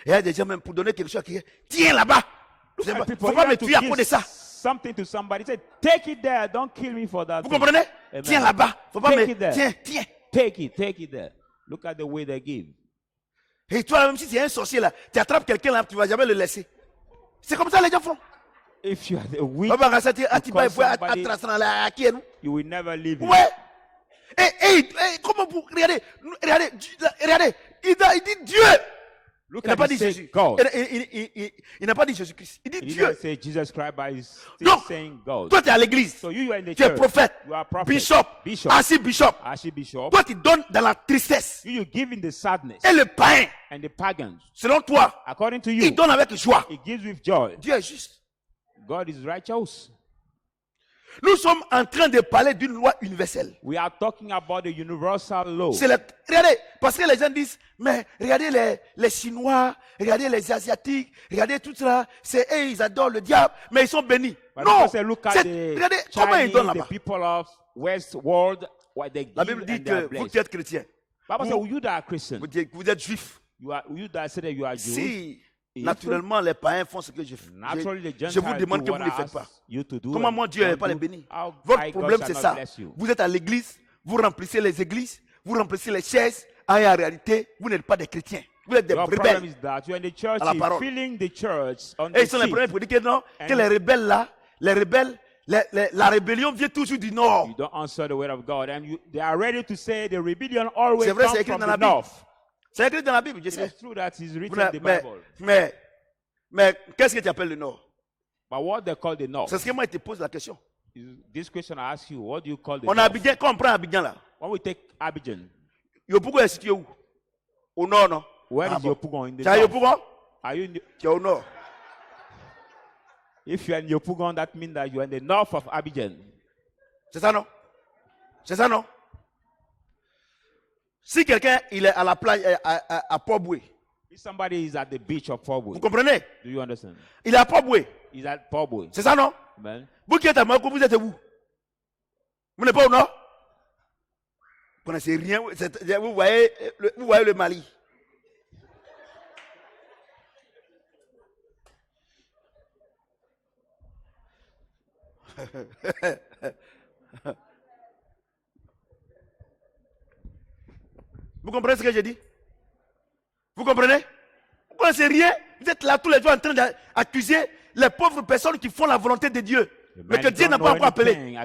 Et il y a des gens même pour donner quelque chose qui est tiens là-bas. Il ne And faut people pas me even to tuer à give cause de ça. something to somebody, say, take it there, don't kill me for that. Vous thing." comprenez? Amen. Tiens là-bas. Il ne faut pas Take me. it there. Tiens. Take it there. Look at the way they give. Et toi, même si tu es un sorcier là, tu attrapes quelqu'un là, tu ne vas jamais le laisser. C'est comme ça les gens font. If you are the weak, Papa, quand ça, tu as call somebody- attraper là, qui est nous? you will never leave him. Ouais. Et comment vous. Regardez. Il dit Dieu. Look Il n'a at pas it, dit say Jésus. God. Il n'a pas dit Jésus-Christ. Il dit He Dieu. didn't say Jesus Christ, but he's still Donc, saying God. toi, tu es à l'église. So you are in the Tu es church. prophète. You are prophet. Bishop. Bishop. Archbishop. Archbishop. Toi, tu donnes dans la tristesse. You give in the sadness. Et le païen, And the pagans, selon toi, according to il you, donne avec joie. he gives with joy. Dieu est juste. God is righteous. Nous sommes en train de parler d'une loi universelle. We are talking about the universal law. Regardez, parce que les gens disent, mais regardez les Chinois, regardez les Asiatiques, regardez tout cela, c'est eux, ils adorent le diable, mais ils sont bénis. But Non, people say, look at the regardez comment ils Chinese, donnent the là-bas. people of West world, what they La give Bible dit and they are que vous blessed. qui êtes chrétiens, Bible vous- says, you that are Christian, vous êtes juifs. you that say that you are Jewish, Si if naturellement les païens font ce que je fais, naturally the je Gentiles vous demande do que what vous ne I le faites ask pas. you to do. Comment and mon Dieu n'est don't pas les do, bénis? how Votre I, God, problème shall c'est not ça. bless you. Vous êtes à l'église, vous remplissez les églises, vous remplissez les chaises, et en réalité, vous n'êtes pas des chrétiens. Vous êtes des Your problem rebelles. is that you're in the church, À la you're parole. filling the church on Et ils the sont les seat. premiers pour dire que non, que And- les rebelles là, la rébellion vient toujours du nord. You don't answer the word of God, and they are ready to say the rebellion always C'est vrai, c'est comes écrit from dans the la Bible. north. C'est écrit dans la Bible, je It sais. is true that it's Vous written n'a- in the Bible. mais qu'est-ce que tu appelles le nord? But what they call the north? C'est ce que moi, je te pose la question. This question I ask you, what do you call the On a north? Abidjan, quand on prend Abidjan là, When we take Abidjan, Yopougon est situé où? Au nord, non? where Ah is bon. Yopougon in the Tu es à north? Yopougon? Are you in the, Tu es au nord. if you are in Yopougon, that means that you are in the north of Abidjan. C'est ça, non? C'est ça, non? Si quelqu'un il est à la plage, à Port-Boué, If somebody is at the beach of Pobwe, vous comprenez? do you understand? Il est à Port-Boué. He's at Pobwe. C'est ça, non? Amen. Vous qui êtes à Marco, vous êtes où? Vous n'êtes pas au nord? Vous connaissez rien. Vous voyez le Mali. Vous comprenez ce que j'ai dit? Vous comprenez? Vous ne connaissez rien. Vous êtes là tous les jours en train d'accuser les pauvres personnes qui font la volonté de Dieu. Mais que Dieu n'a pas encore appelé.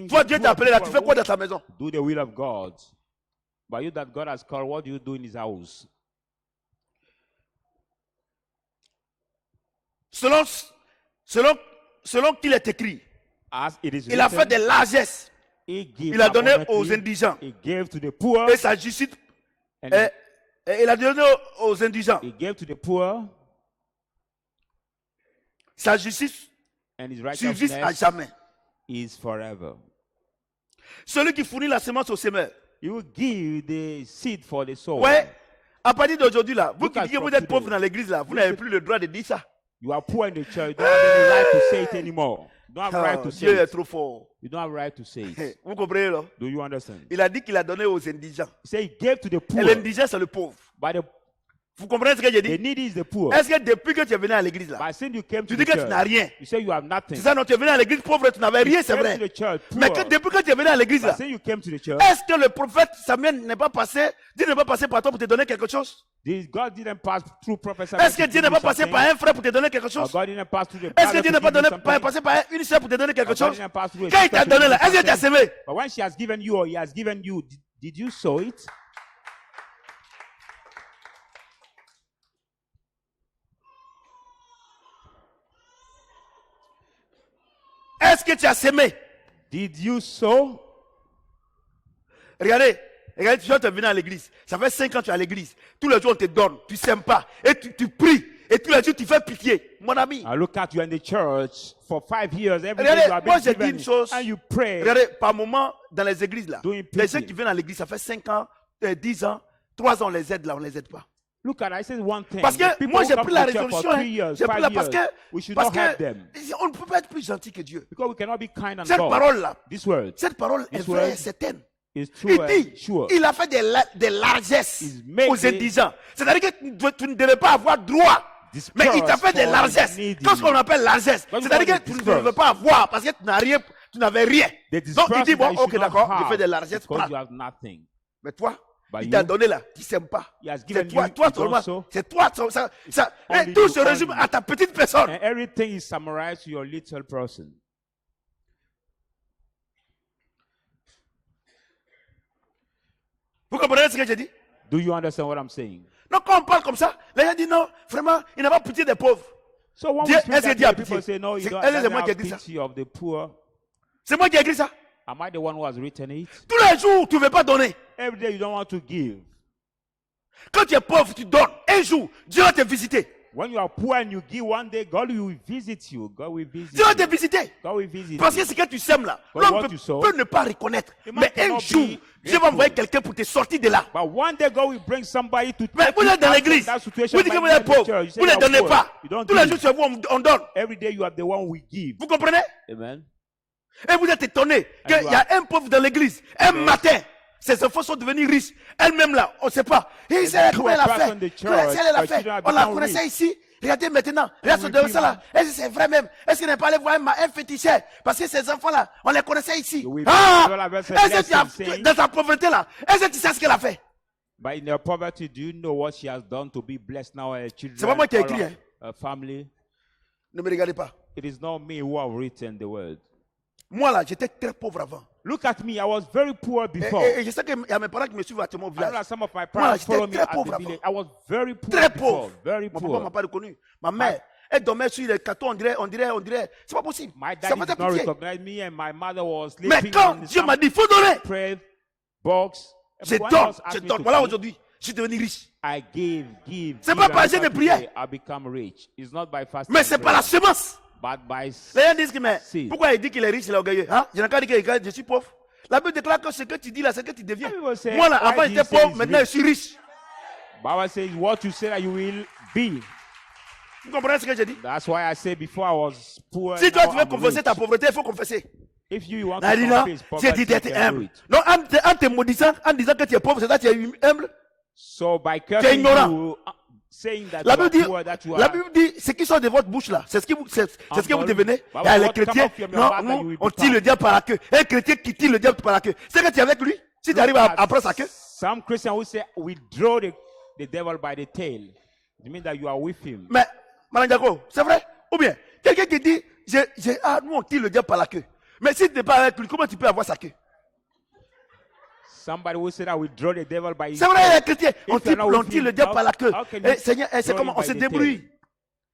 Toi, Dieu t'a appelé là, tu fais quoi dans ta maison? Do the will of God. But you that God has called, what do you do in his house? Selon qu'il est écrit, As it is il a fait written, des largesses. he gave Il a donné abundantly, aux indigents. he gave to the poor, Et sa justice And il a donné aux indigents. he gave to the poor, Sa justice and his subsiste à righteousness jamais. is forever. Celui qui fournit la semence au semeur. He will give the seed for the soul. Ouais, à partir d'aujourd'hui là, vous Look qui at dites que vous from êtes pauvre today. dans l'église là, vous n'avez plus le droit de dire ça. You are poor in the church. You don't have any right to say it anymore. You don't have right Ah, to say Dieu est it. trop fort. You don't have right to say it. Vous comprenez là? Do you understand? Il a dit qu'il a donné aux indigents. He said he gave to the Et poor. l'indigent c'est le pauvre. But Vous comprenez ce que j'ai the dit? needy is the poor. Est-ce que depuis que tu es venu à l'église là, But since you came tu to dis the que tu n'as church, rien? you say you have nothing. C'est ça, non, tu es venu à l'église pauvre, tu n'avais rien, c'est You came vrai. to the church Mais poor. que depuis que tu es venu à l'église But là, since you came to the church, est-ce que le prophète Samuel n'est pas passé, Dieu n'est pas passé par toi pour te donner quelque chose? God didn't pass through Prophet Samuel Est-ce que to Dieu give n'est you pas passé something? par un frère pour te donner quelque Or chose? God didn't pass through the Est-ce que brother Dieu to n'est pas give you donné, something? passé par une sœur pour te donner quelque Or God chose? didn't pass through a Quand il sister t'a to donné give là, you est-ce que tu as something? semé? But when she has given you or he has given you, did you sow it? Est-ce que tu as semé? Did you sow? Regardez, tu es venu à l'église. Ça fait 5 ans que tu es à l'église. Tous les jours on te donne, tu ne sèmes pas. Et tu pries. Et tous les jours tu fais pitié. Mon ami. I look at you in the church for 5 years. Every Regardez, day you have moi been j'ai dit given une chose. and you pray. Regardez, par moment, dans les églises là, Doing les pity. gens qui viennent à l'église, ça fait 5 ans, 10 ans, 3 ans, on les aide là, on ne les aide pas. Look at, I said one thing. Parce The que people moi who j'ai come pris la to church for résolution. 3 Hein. years, J'ai pris 5 parce years. We should parce not help que them. on ne peut pas être plus gentil que Dieu. Because we cannot be kind and Cette God. parole là, This word cette parole est This vraie, word certaine. is true Il and dit, sure. il a fait des largesses He's made aux indigents. C'est-à-dire que tu ne devais pas avoir droit. Mais il t'a fait des largesses. Qu'est-ce qu'on appelle largesse? C'est-à-dire que tu ne devais pas avoir parce que tu n'as rien, tu n'avais rien. Donc il dit, bon, ok, d'accord, je fais des largesses. Because you have nothing. Mais toi, But il t'a you- donné là, tu ne s'aimes pas. He has C'est given toi, you, toi you seulement. also. C'est toi, ça. only Et tout you, se résume only. à ta petite personne. And everything is summarized to your little person. Vous comprenez ce que j'ai dit? Do you understand what I'm saying? Donc quand on parle comme ça, les gens disent non, vraiment, il n'a pas pitié des pauvres. So when Dieu- we speak est-ce que that Dieu a way, people pitié? say, no, you C'est- don't elle est doesn't moi qui ai have écrit ça. pity of the poor. C'est moi qui ai écrit ça. Am I the one who has written it? Tous les jours, tu ne veux pas donner. Every day you don't want to give. Quand tu es pauvre, tu donnes. Un jour, Dieu va te visiter. When you are poor and you give one day, God will visit you. God will visit Dieu va te you. visiter. God will visit Parce que you. ce que tu sèmes là, But l'homme what peut, you sow, peut ne pas reconnaître. it Mais might un not jour, be Dieu va envoyer grateful. quelqu'un pour te sortir de là. But one day God will bring somebody to Mais take vous you êtes dans out of l'église. that situation. Vous dites que vous Might êtes be in the pauvre. church. You say Vous ne you are donnez poor. pas. You don't Tous les give. jours, c'est vous, on donne. Every day you are the one we give. Vous comprenez? Amen. Et vous êtes étonné qu'il y a un pauvre dans l'église. Un matin, ses enfants sont devenus riches. Elle-même là, on ne sait pas. Et c'est comment elle a fait. Comment elle a fait. On la connaissait ici. Regardez maintenant. Regarde ça là. Est-ce que c'est vrai même? Est-ce qu'il n'est pas allé voir un féticheur? Parce que ces enfants-là, on les connaissait ici. Ah! Est-ce que tu as, dans ta pauvreté là, est-ce que tu sais ce qu'elle a fait? But in her poverty, do you know what she has done to be blessed now? Her children, C'est pas moi qui ai all écrit, of hein. her family. Ne me regardez pas. It is not me who have written the word. Moi là, j'étais très pauvre avant. Look at me. I was very poor before. Et je sais qu'il y a mes parents qui me suivent actuellement au I know village. that some of my Moi, parents j'étais follow me très at pauvre the avant. village. I was very poor Très before. pauvre. Very Mon papa ne m'a poor. pas reconnu. Ma mère, elle dormait sur les cartons, on dirait. C'est pas possible. My Ça dad faisait did not pitié. recognize me and my mother was Mais sleeping quand in Dieu m'a some dit, il faut donner, prayer box. je Everyone donne, else je asked me donne. to Voilà give. aujourd'hui, je suis devenu riche. I give. C'est give, pas and par jeûne et after prière. today, I become rich. It's not by fasting. Mais and c'est par la prayer, semence. but by Les gens disent que, mais Si. pourquoi il dit qu'il est riche, il est orgueilleux? Hein? Je n'ai qu'à dire que je suis pauvre. La Bible déclare que ce que tu dis là, c'est ce que tu deviens. Bible say, Moi là, why avant do you j'étais say pauvre, he's maintenant je rich? suis riche. Bible says what you say that you will be. Vous comprenez ce que je dis? That's why I say before I was poor. Si toi now tu veux I'm confesser rich. ta pauvreté, il faut confesser. If you want Elle to dit non, confess j'ai poverty, dit you d'être can do humble. it. Non, en te maudissant, en disant que tu es pauvre, c'est ça que tu es humble. So by Tu es cursing ignorant. you, saying that La you are Bible dit, poor, that you la are Bible dit, ce qui sort de votre bouche là, c'est ce que vous humble. devenez. But Il y a les what come chrétiens, off your non, mouth that you nous, will on become. tire le diable par la queue. Un chrétien qui tire le diable par la queue. C'est que tu es avec lui. Si tu arrives à prendre sa queue. Some Christians will say we draw the devil by the tail. It means that you are with him. Mais, Madame Diaco, c'est vrai? Ou bien, quelqu'un qui dit, nous on tire le diable par la queue. Mais si tu n'es pas avec lui, comment tu peux avoir sa queue? Somebody will say that we draw the devil by his C'est vrai, tail. les chrétiens, on If you're not tire with le him, diable par la queue. how can Eh, you Seigneur, c'est draw comment him on by se the tail? débrouille.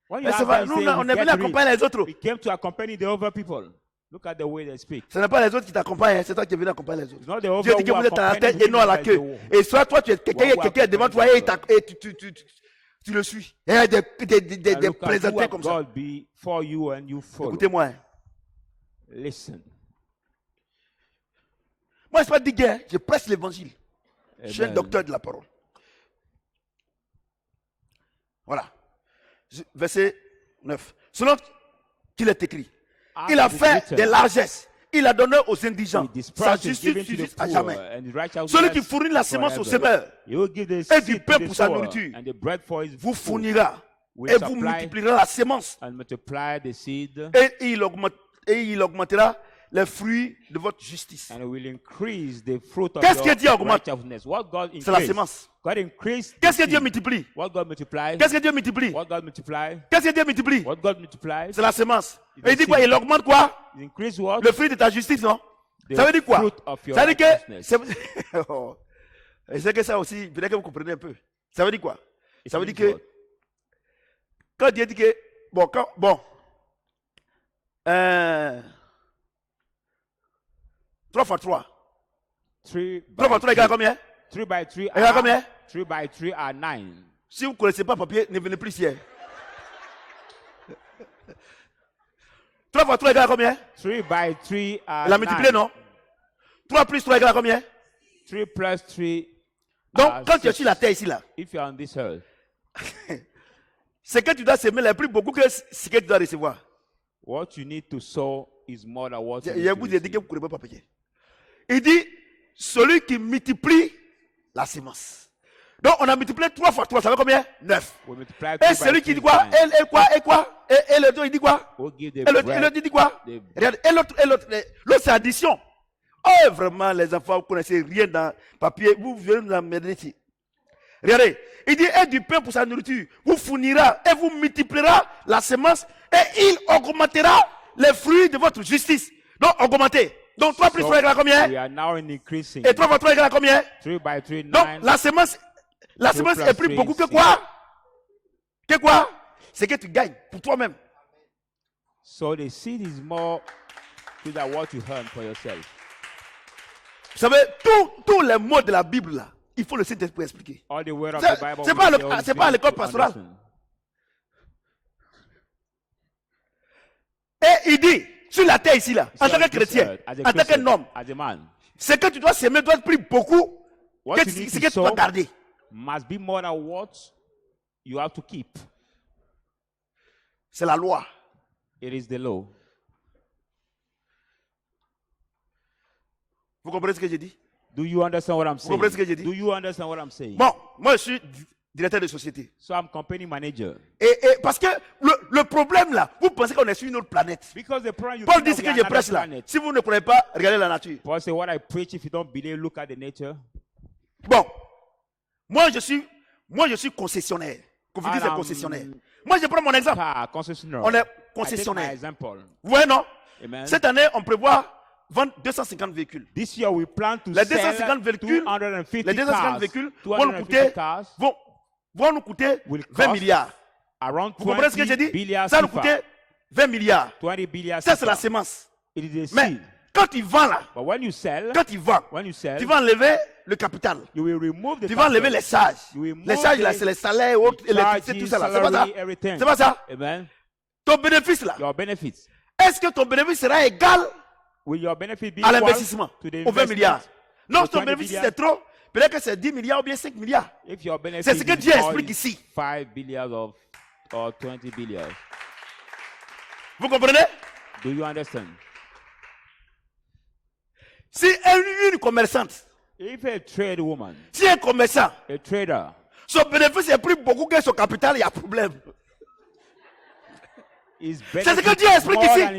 When Mais you c'est ask vrai, them, nous, say, on we est get venu accompagner rich. les autres. We came to accompany the other people. Look at the way they speak. Ce n'est pas les autres qui t'accompagnent, hein, c'est toi qui es venu accompagner les autres. It's not the Dieu overall dit que who vous êtes à la accompany tête et non à la him, queue. but Et soit toi, tu es quelqu'un Who quelqu'un est devant toi et, accompany tu le suis. Et il y a des and look at plaisanteries who comme ça. God be for you and you follow. Écoutez-moi. Hein. Listen. Moi, je ne suis pas digué, hein. Je presse l'évangile. Je suis un Amen. docteur de la parole. Voilà. Verset 9. Selon qu'il est écrit, As il a it is fait written, des largesses. Il a donné aux indigents. He Sa disperses is justice given to the subsiste à poor, jamais. and his righteousness Celui qui fournit la semence au forever. semeur He will give the et du seed pain to the pour sa sower, nourriture and the bread for his vous food, fournira will et vous supply multipliera la semence and multiply the seed, et il augmentera les fruits de votre justice. and will increase the fruit of Qu'est-ce que Dieu your augmente? righteousness. What God C'est la increase? semence. God increase the Qu'est-ce que Dieu seed. multiplie? What God multiply? Qu'est-ce que Dieu multiplie? What God multiply? Qu'est-ce que Dieu multiplie? What God multiply? C'est la semence. The Et il dit quoi? seed. Il augmente quoi? It increase what? Le fruit de ta justice, non? The Ça veut dire quoi? fruit of your Ça veut dire righteousness. que... Oh. Et c'est que ça aussi, peut-être que vous comprenez un peu. Ça veut dire quoi? It Ça veut dire means que what? quand Dieu dit que... Bon, 3 fois 3. 3 3 fois by 3 égale 3. combien? 3 by 3 Égale are combien? 3 by 3 are 9. Si vous ne connaissez pas papier, ne venez plus ici. 3 fois 3 égale combien? 3 by 3 are Elle a multiplié, 9. non? 3 plus 3 égale combien? 3 plus 3 Donc, are quand tu es 6. sur la terre ici, là, If you are on this earth, ce que tu dois semer là est plus beaucoup que ce que tu dois recevoir. what you need to sow is more than what you Il need to vous ai dit que receive. vous ne connaissez pas papier. Il dit, celui qui multiplie la semence. Donc, on a multiplié 3 fois 3, ça fait combien? 9. We multiply 3 Et by celui qui 3 dit quoi? is 9. Et quoi? Et le deux, il dit quoi? We'll give the Et l'autre bread. dit quoi? the- Regarde, et l'autre, c'est addition. Oh, vraiment, les enfants, vous ne connaissez rien dans papier. Vous venez nous amener ici. Regardez, il dit, et du pain pour sa nourriture, vous fournira et vous multipliera la semence et il augmentera les fruits de votre justice. Donc, augmenter. Donc, 3 plus So, 3 égale à combien? we are now increasing. Et 3 fois 3 égale à combien? 3 by 3, Donc, 9. la semence plus est plus 3, beaucoup que six. quoi? Que quoi? C'est que tu gagnes pour toi-même. So the seed is more than what you earn for yourself. Vous savez, tous les mots de la Bible, là, il faut le Saint-Esprit pour expliquer. All the word of C'est the Bible. c'est we pas need le- the Holy c'est pas à Spirit l'école to pastorale. understand. Et il dit, sur la terre ici, là, en So tant que this chrétien, earth, as a en tant Christian, qu'un homme, as a man, ce que tu dois s'aimer doit être plus beaucoup what que you need ce to que tu dois sow garder. must be more than what you have to keep. C'est la loi. It is the law. Vous comprenez ce que j'ai dit? Do you understand what I'm Vous comprenez ce que j'ai dit? saying? Do you understand what I'm saying? Bon, moi je suis directeur de société. So I'm company manager. Et parce que le problème là, vous pensez qu'on est sur une autre planète. Because the problem you Paul think dit that ce we que are je another prêche là. planet. Si vous ne connaissez pas, regardez la nature. Paul say what I preach, if you don't believe, look at the nature. Bon, moi je suis concessionnaire. Qu'on vous dise c'est concessionnaire. Moi je prends mon exemple. Car concessionaire. On est I take my concessionnaire. example. Vous voyez non? Amen. Cette année, on prévoit vendre 250 véhicules. This year we plan to Les sell 250 véhicules, 250 les 250 cars. véhicules vont nous 250 coûter, cars vont nous coûter will 20 cost milliards. around Vous comprenez ce que j'ai 20 dit? billion Ça nous CFA. coûtait 20 milliards. 20 billion Ça, c'est la CFA. semence. It is a Mais seed. quand tu vends là, But when you sell, quand tu vends, tu vas enlever le capital. you will remove the Tu vas enlever les charges. You will Les remove charges là, the c'est les salaires, autres, l'électricité, tout ça là. C'est pas ça? salary, everything. C'est pas ça? Amen. Ton bénéfice là, Your benefits. est-ce que ton bénéfice sera égal Will your benefit be à equal l'investissement, to the aux 20 investment? milliards? Non, For ton 20 bénéfice billion? c'est trop. Peut-être que c'est 10 milliards ou bien 5 milliards. If your benefit C'est ce que is Dieu all explique ici. 5 billion or 20 billion. Vous comprenez? Do you understand? Si une commerçante, If a trade woman, si un commerçant, a trader, son bénéfice est plus beaucoup que son capital, il y a problème. is C'est ce que benefit Dieu explique more ici. than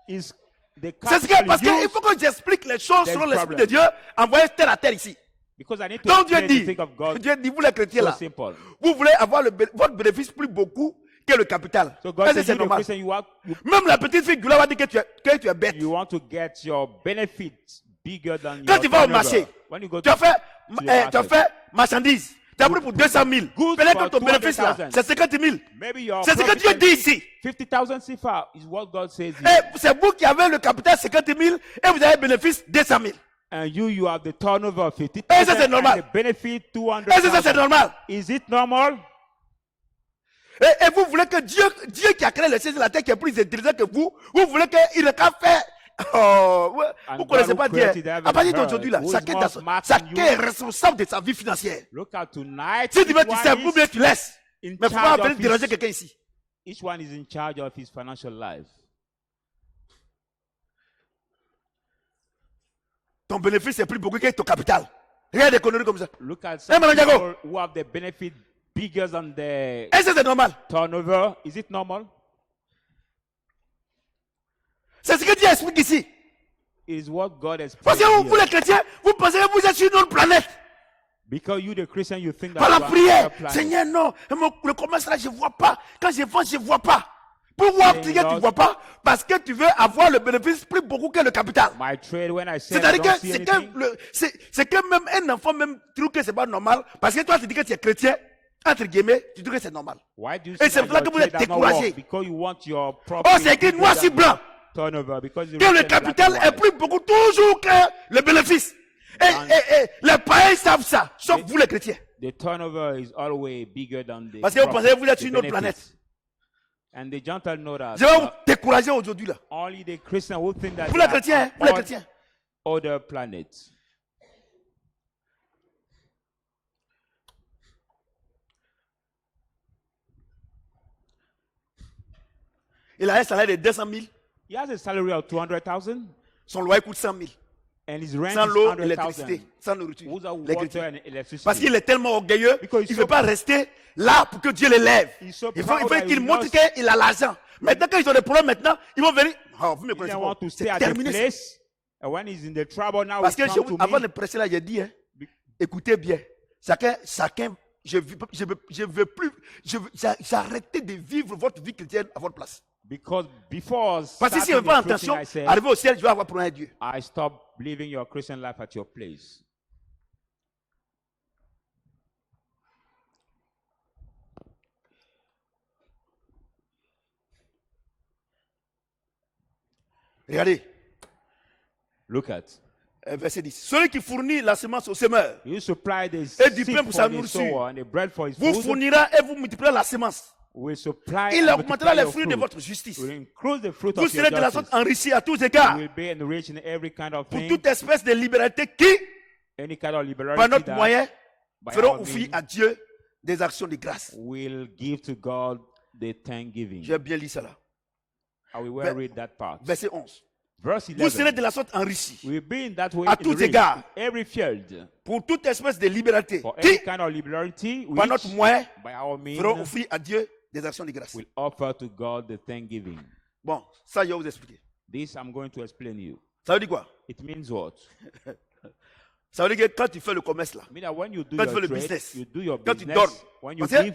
is the C'est ce que, capital parce qu'il used, faut que j'explique les choses There's selon l'Esprit problem. de Dieu, envoyé terre à terre ici. because I need to Donc Dieu explain the dit, thing of God. Dieu dit, vous les chrétiens So là, simple. vous voulez avoir votre bénéfice plus beaucoup que le capital. So God Est-ce que says, c'est you the normal? Christian, you Même la petite fille Gula va dire que tu es bête. want to get your benefits bigger than Quand your tu vas au turnover. marché, When you go tu as to fait, the tu as market, fait marchandise. Tu as pris pour 200 000. Goods Peut-être for que ton bénéfice là, 200,000. c'est 50 000. Maybe your C'est ce que profit Dieu dit is ici. 50,000 CFA is what God says here. Et c'est vous qui avez le capital 50 000 et vous avez le bénéfice 200 000. And you have the turnover of 50,000 Et ça, c'est normal. and the benefit Et ça, c'est 200,000. normal. Is it normal? Et vous voulez que Dieu qui a créé le ciel et la terre, qui est plus intelligent que vous voulez qu'il n'ait qu'à faire. Oh, vous And ne connaissez God pas who Dieu. created heaven À partir and earth, d'aujourd'hui, là, who is chacun more smart than you. est responsable de sa vie financière. Look at tonight. Si tu veux, each tu one sais, ou bien is tu laisses. in Mais il ne faut pas charge venir of déranger his- quelqu'un ici. Each one is in charge of his financial life. Ton bénéfice est plus beaucoup que ton capital. Rien de conneries comme ça. Look at Hey, some Madame Diago. people who have the benefit bigger than the Et ça, c'est normal. turnover. Is it normal? C'est ce que Dieu explique ici. It is what God has Parce que placed vous, here. les chrétiens, vous pensez que vous êtes sur une autre planète. Because you, the Christian, you think that Par la you are on prière. another planet. Seigneur, non. Le commerce là, je ne vois pas. Quand je vends, je ne vois pas. Pourquoi tu ne vois pas? Parce que tu veux avoir le bénéfice plus beaucoup que le capital. My trade, when I say I C'est-à-dire don't que see c'est anything, c'est que même un enfant même trouve que c'est pas normal. Parce que toi, tu dis que tu es chrétien, entre guillemets, tu dis que c'est normal. why do you Et say c'est that pour ça your que vous êtes trade does not découragé. work? Because you want your profit Oh, c'est écrit bigger noir than sur blanc. turnover. Because you Que le written black capital and est white. plus beaucoup toujours que le bénéfice. Et les païens savent ça, sauf vous les chrétiens. The turnover is always bigger than the Parce que vous profit, pensez que vous êtes the sur une autre benefits. planète. And the Gentiles know that. Je vais vous décourager aujourd'hui là. Only the Christian who think that Vous they les are chrétiens, hein, vous on les chrétiens. other planets. Il a un salaire de 200 000. He has a salary of 200,000 Son loyer coûte 100 000. and his rent Sans is l'eau, 100,000 l'électricité, sans nourriture. without Les water chrétiens. and electricity. Parce qu'il est tellement orgueilleux, Because il he's ne veut so- pas rester là pour que Dieu l'élève. He's so Il faut proud that qu'il he montre knows- qu'il a l'argent. Maintenant, quand ils ont des problèmes, maintenant, ils vont venir. Oh, vous me He connaissez didn't pas. want to stay C'est at the terminé. ça. place. And when he's in the trouble now, Parce he que come to avant me. de prêcher là, j'ai dit, hein, écoutez bien. Chacun, j'ai arrêté de vivre votre vie chrétienne à votre place. Because before Parce que si starting je ne fais pas the preaching, attention, I said, arriver au ciel, je vais avoir problème avec Dieu. I stop living your Christian life at your place. Regardez, Look at. verset 10. Celui qui fournit la semence au semeur You supply the et du seed pain pour for sa the nourriture, sower and the bread for his vous food. fournira et vous multipliez la semence. Will supply Il and augmentera multiply les your fruits de fruit. votre justice. Will increase the fruit Vous of your serez de la justice. sorte enrichis à tous égards Will be enriched in every kind of pour thing, toute espèce de liberté qui, any kind of liberality par notre that moyen, by feront our offrir means à Dieu des actions de grâce. will give to God the thanksgiving. J'ai bien lu ça là. I will well Ver- read that part. Verset 11. Verse Vous serez 11. de la sorte enrichis We'll be in that way à tous enriched égards. in every field pour toute espèce de liberté for qui, any kind of liberality par notre which moyen, by our means feront offrir à Dieu des actions de grâce. will offer to God the thanksgiving. Bon, ça, je vais vous expliquer. This I'm going to explain you. Ça veut dire quoi? It means what? Ça veut dire que quand tu fais le commerce là, I mean that when you do quand tu fais your le trade, business, you do your quand tu business, donnes, when you parce que, give,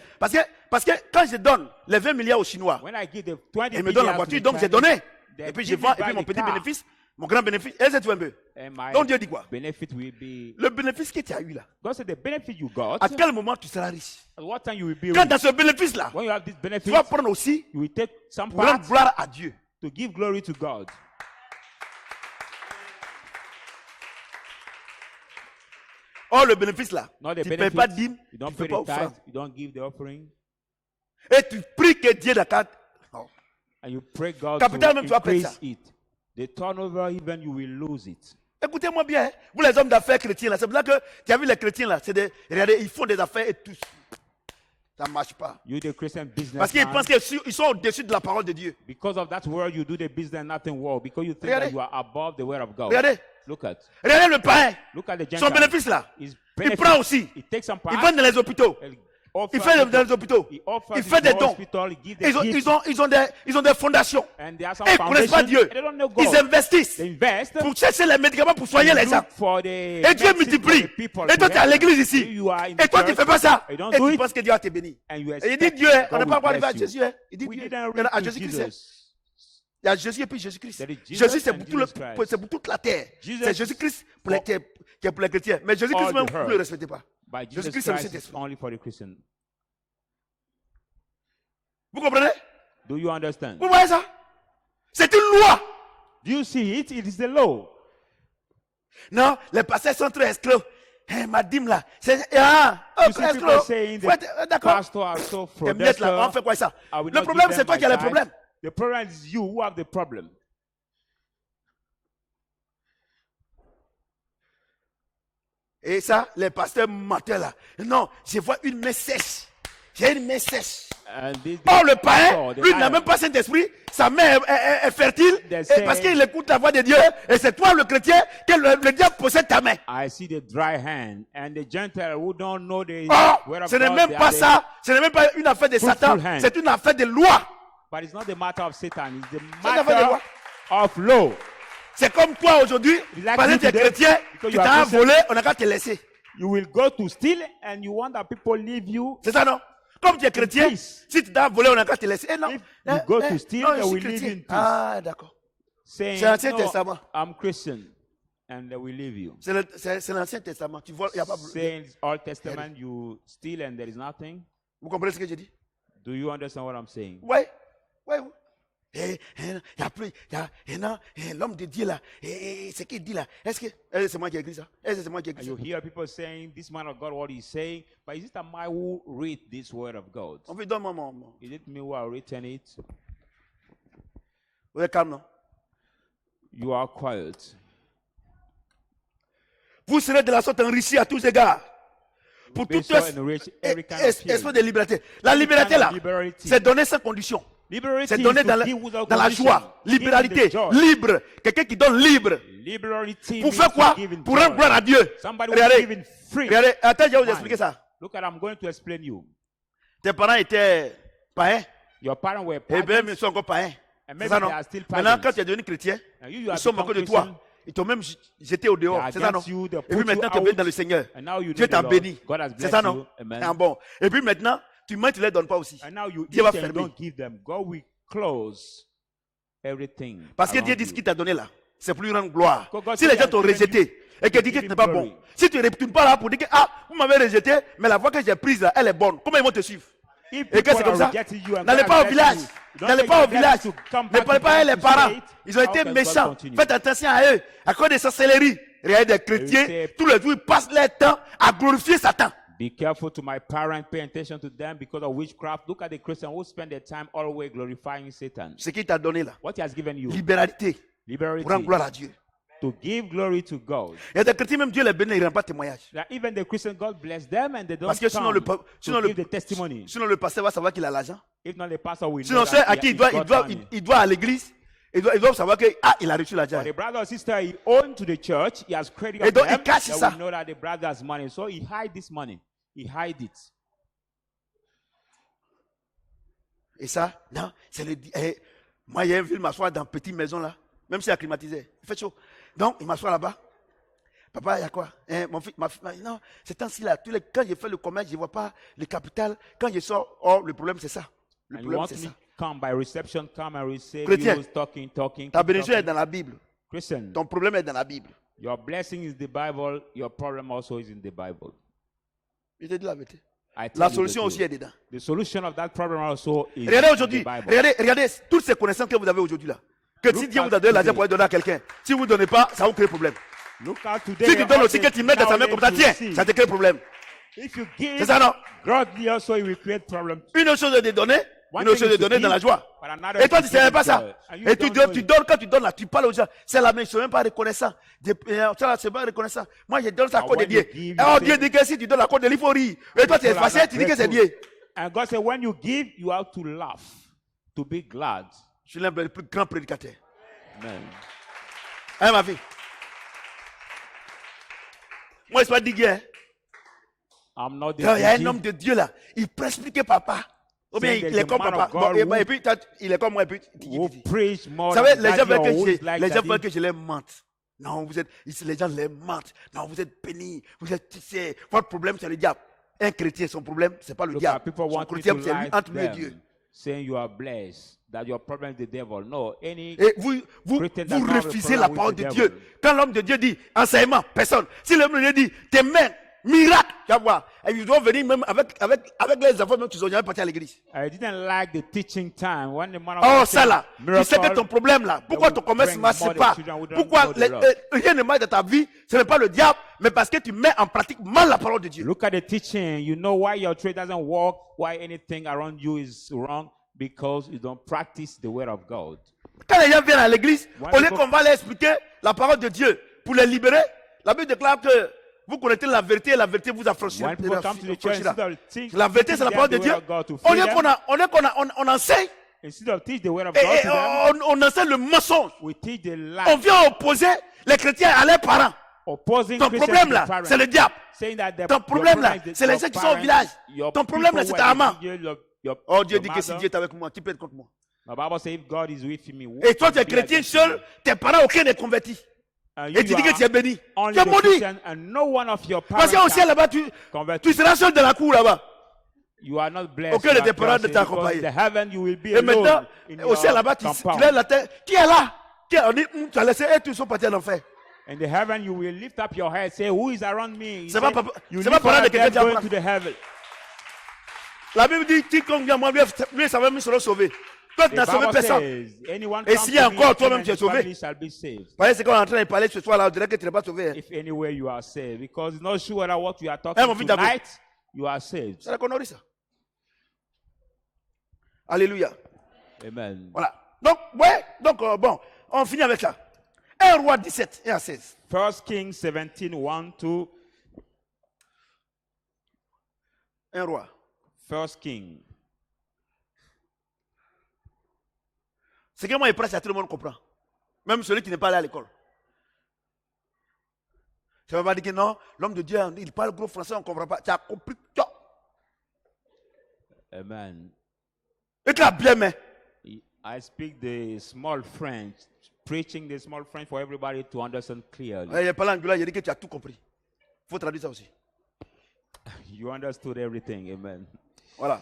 parce que quand je donne les 20 milliards aux Chinois, when I give the 20 ils me donnent la million to voiture, the donc j'ai Chinese, donné. they Et puis je give vends, me et puis back mon the petit car, bénéfice, mon grand bénéfice, et c'est tout un peu. and my Donc Dieu dit quoi? benefit will be. Le bénéfice que tu as eu là, God said the benefit you got. à quel moment tu seras riche? At what time you will be Quand rich? dans ce bénéfice là, When you have this tu benefit, vas prendre aussi you will take some pour rendre part gloire à Dieu. to give glory to God. Or le bénéfice là, Not the tu ne payes benefit. pas dîme, You tu don't ne pay fais pas the tithe. offrande. You don't give the offering. Et tu pries que Dieu t'accorde. And you pray God Capital to même, tu vas payer increase ça. it. The turnover, even you will lose it. Écoutez-moi bien, hein. Vous les hommes d'affaires chrétiens là, c'est pour ça que tu as vu les chrétiens là, regardez, ils font des affaires et tous. Ça ne marche pas. You, the Christian Parce qu'ils businessman, pensent qu'ils sont au-dessus de la parole de Dieu. because of that word, you do the business, nothing work. Because you think Regardez. that you are above the word of God. Regardez, Look at. regardez le pain. Look at the Son Gentile. bénéfice là, His il benefit. prend aussi. He takes some part. Il va dans les hôpitaux. Il fait dans les hôpitaux. Il fait des dons. Ils ont des fondations. And there are some Et ils ne connaissent pas foundations, Dieu. and they don't know Ils God. investissent They invest. pour chercher les médicaments pour soigner les gens. Look for the Et Dieu medicine multiplie. for the people Et toi, to tu es à help. l'église ici. You are in Et the toi, tu ne church, fais pas ça. and you don't Et do tu it, penses que Dieu va te bénir. and you Et il dit expect Dieu, hein, on God n'a pas will encore arrivé à bless you. Jésus. Hein. Il dit We Dieu. didn't Il y en a à reach to Jésus-Christ. hein. Jesus. Il y a Jésus et puis Jésus-Christ. There is Jesus Jésus, c'est and pour, Jesus Christ. c'est pour toute la terre. Jesus C'est Jésus-Christ qui est pour les chrétiens. Mais Jésus-Christ all même, the vous ne le earth. respectez pas. But Jesus Jésus-Christ, c'est le Christ is Saint-Esprit. only for the Christian. Vous comprenez? Do you understand? Vous voyez ça? C'est une loi. Do you see it? It is the law. Non, les pasteurs sont très esclaves. Ma dîme là, c'est oh, You see people esclaves. saying Faut the être- D'accord. pastor are so Tes miettes là, on fraudulent. fait quoi ça? I will Le not problème, give c'est them toi my qui as le tithe. problème. The problem is you who have the problem. Et ça, les pasteurs menteurs là. Non, je vois une main sèche. J'ai une main sèche. And this Or le pastor, païen, the lui n'a liar, même pas Saint-Esprit, sa main est fertile, They et say- parce qu'il écoute la voix de Dieu, et c'est toi le chrétien que le diable possède ta main. I see the dry hand and the Gentile who don't know the word Oh, of ce n'est God, même they pas are the- ça, ce n'est même pas une affaire de Fruitful Satan, hand. c'est une affaire de loi. But it's not the matter of Satan, it's the C'est une affaire de matter loi. of law. C'est comme toi aujourd'hui, It's like parce que you tu es today, chrétien, because tu you are t'as Christian. volé, on n'a qu'à te laisser. You will go to steal and you want that people leave you. C'est ça non? Comme tu es chrétien, peace. si tu t'as volé, on n'a qu'à te laisser. Eh non, If you go to steal, non, they je suis will leave chrétien. you in peace. Ah, d'accord. Saying, C'est l'Ancien no, Testament. I'm Christian, and they will leave you. C'est l'Ancien Testament. Tu vois, il n'y a pas. Saying Old Testament, you steal and there is nothing. Vous comprenez ce que je dis? Do you understand what I'm saying? Ouais, ouais, ouais. Il y a plus, non, l'homme de Dieu là, ce qu'il dit là, est-ce que c'est moi qui ai écrit ça? Est-ce que c'est moi qui ai And écrit you ça? hear people saying, this man of God, what he's saying, but is it a man who read this word of God? On veut donner mon. Is it me who have written it? Vous êtes calme, non? You are quiet. Vous serez de la sorte enrichi à tous égards. Pour Be tout so enriched every kind of esprit feeling. de liberté. La Every liberté kind là, of liberty. c'est donné sans condition. Liberty C'est is donné to dans give without la condition. joie, Give in libéralité, the joy. libre. Quelqu'un qui donne libre. Liberty Pour means faire quoi? to give in Pour joy. rendre gloire à Dieu. Somebody who is Regardez, giving free. regardez, attends, je vais vous mind. expliquer ça. Look at, I'm going to explain you. Tes parents étaient païens, Your parents were et bien pagans, ils sont encore païens. and C'est maybe ça they non? are still Maintenant, pagans. quand tu es devenu chrétien, And you ils have sont become moqués de Christian, toi. Ils t'ont même jeté au dehors. they C'est ça non? against you, they Et put puis maintenant, you tu es béni out, dans le Seigneur. and now you Dieu know the t'a Lord. béni. God has C'est blessed ça you. non? Amen. Ah bon. Et puis maintenant, tu mens, tu ne les donnes pas aussi. And now you Dieu va eat and fermer. don't give them. God will close everything. Parce que around Dieu dit you. ce qu'il t'a donné là, c'est pour lui rendre gloire. God Si les said, gens t'ont "I have given rejeté et que to dit que give tu him n'es pas glory." bon, si tu ne retournes pas là pour dire que ah, vous m'avez rejeté, mais la voie que j'ai prise là, elle est bonne, comment ils vont te suivre? If Et que people c'est comme are ça, rejecting you and n'allez God pas has au village. blessed you, don't N'allez take pas au your village. blessing to come Ne back parlez to pas à God les to parents. say it. Ils ont How été can God méchants. continue? Faites attention à eux. À cause des sorcelleries. Regardez des chrétiens, say- tous les jours, ils passent leur temps à glorifier Satan. Be careful to my parents, pay attention to them because of witchcraft. Look at the Christian who spend their time always glorifying Satan. Ce qu'il t'a donné là, What he has given you, libéralité, liberty, pour rendre gloire à Dieu. to give glory to God. Il y a des chrétiens, même Dieu les bénit, ils ne rendent pas témoignage. That even the Christian, God bless them and they don't Parce que sinon come sinon to give the testimony. sinon le pasteur va savoir qu'il a l'argent. If not, the pastor will Sinon, know ceux that à he- qui he's got money. il doit à l'église, ils doivent savoir que ah, il a reçu l'argent. But the brother or sister he owed to the church, he has credit Et of donc, them, il cache they ça. will know that the brother has money. So he hide this money. He hide it. Et ça, non, c'est le. Moi, il y a une ville m'asseoir dans une petite maison là, même si c'est climatisé. Il fait chaud. Donc, il m'assoit là-bas. Papa, il y a quoi? Mon fils, non, c'est temps-ci là. Quand je fais le commerce, je ne vois pas le capital. Quand je sors, oh, le problème c'est ça. Le And you problème want c'est me ça. to come by reception, come and receive Chrétien. you, talking. Ta keep bénédiction est talking. dans la Bible. Christian, Ton problème est dans la Bible. your blessing is the Bible. Your problem also is in the Bible. Je te dis la vérité. I tell La you the solution aussi truth. est dedans. The solution of that problem also is Regardez in aujourd'hui, the Bible. regardez toutes ces connaissances que vous avez aujourd'hui là. Que si Look Dieu at vous a donné l'argent today. pour aller donner à quelqu'un, si vous ne donnez pas, ça va vous créer problème. Look at today. Si tu donnes all aussi the- que tu mets dans ta main comme ça, nowadays tiens, you ça see. te crée problème. If you C'est give ça non? godly also, it will create problems. Une autre chose est de donner, One une autre thing chose est is de to donner dans give, la joie. but another Et is toi, to tu ne savais give pas with ça. joy. And you Et tu don't donnes, know tu it. donnes, quand tu donnes là, tu parles aux gens. C'est la main, ils ne sont même pas reconnaissants. Ça là, c'est pas reconnaissant. Moi, je donne ça à But cause de when you Dieu. give, Et oh, you Dieu say- dit que si tu donnes à cause de lui, il faut rire. Et toi, tu es People are fâché, not tu dis que c'est grateful. Dieu. And God said, when you give, you have to laugh, to be glad. Je suis l'un des plus grands prédicateurs. Amen. Hein, ma fille? Moi, je suis pas digué. Hein? I'm not the Quand il y a un teaching. homme de Dieu là, il presse plus que papa. Ou bien Saying il est there's a comme man papa. of God Bon, who- et puis il est comme moi. Et puis, who preach more vous savez, than les gens daddy veulent or que who je, is like les gens daddy. veulent que je les mente. Non, vous êtes, les gens les mentent. Non, vous êtes bénis. Vous êtes, c'est, votre problème, c'est le diable. Un chrétien, son problème, c'est pas le Look at diable. people Son want me chrétien, to c'est lui, lie entre to lui et them, Dieu. saying you are blessed, that your problem is the devil. No, any Et vous Christian does not refusez have a la problem parole with de the Dieu. devil. Quand l'homme de Dieu dit enseignement, personne. Si l'homme de Dieu dit tes mains miracle. Tu vas voir. Et ils doivent venir même avec les enfants, même qu'ils n'ont jamais parti à l'église. I didn't like the teaching time. When the man of Oh, God ça là. said, Tu sais que miracle, ton problème là. Pourquoi ton commerce ne marche pas? Pourquoi rien ne marche dans ta vie? Ce n'est pas le diable, mais parce que tu mets en pratique mal la parole de Dieu. look at the teaching. You know why your trade doesn't work, why anything around you is wrong, because you don't practice the word of God. Quand les gens viennent à l'église, When au lieu people- qu'on va leur expliquer la parole de Dieu pour les libérer, la Bible déclare que vous connaissez la vérité et la vérité vous affranchira. When people come to the church, instead of teach La vérité, c'est la parole de the Dieu. word of God to Au lieu free them, on enseigne instead of teach the word of et, God to them, on enseigne le mensonge. we teach the On lie. vient opposer les chrétiens à leurs parents. Opposing Ton Christians problème to là, the parents. c'est le diable. Saying that the, Ton your problème là, problem is c'est les your gens qui sont au parents, village. your Ton problème là, people c'est were ta maman. your Oh, Dieu your dit que si mother. Dieu est avec moi, qui peut être contre moi? The Bible says if God is with me. who Et toi, can tu es be chrétien against seul, me? tes parents, aucun n'est converti. And Et tu dis que tu es béni. only Tu es the maudit. Christian and no one of your Parce parents qu'au ciel are là-bas, tu converted. seras seul dans la cour là-bas. You are not blessed. Aucun you de are tes parents cursed, ne t'a accompagné. because in the heaven you will be Et alone maintenant, in au ciel your là-bas, tu compound. lèves la tête. Qui est là? On dit, tu as laissé, et tous sont partis à l'enfer. In the heaven you will lift up your head, say, who is around me? You C'est say, pas papa- you c'est lift pas parlant up de quelqu'un them qui going apprend. to the heaven. La Bible dit, quiconque vient à moi, lui, sa famille sera sauvée. Toi, tu The n'as sauvé Bible personne. says, anyone Et comes si to me, encore him toi-même and tu es his sauvé. family shall be saved. Voyez ce qu'on est en train de parler ce soir là, on dirait que tu n'es pas sauvé. Hein. If anywhere you are saved, because it's not sure whether what we are Eh, mon talking fils d'abord. tonight, you are saved. C'est la connerie ça. Alléluia. Amen. Voilà. Donc, ouais, donc bon, on finit avec ça. 1 Roi 17, 1 à 16. 1 Kings 17, 1 to 1 Roi. 1 King. C'est que moi, il prêche à tout le monde comprend. Même celui qui n'est pas allé à l'école. Ça ne veut pas dire que non, l'homme de Dieu, il parle gros français, on ne comprend pas. Tu as compris. Amen. Et tu as bien, mais. I speak the small French, preaching the small French for everybody to understand clearly. Il parle anglais, il dit que tu as tout compris. Il faut traduire ça aussi. You understood everything. Amen. Voilà.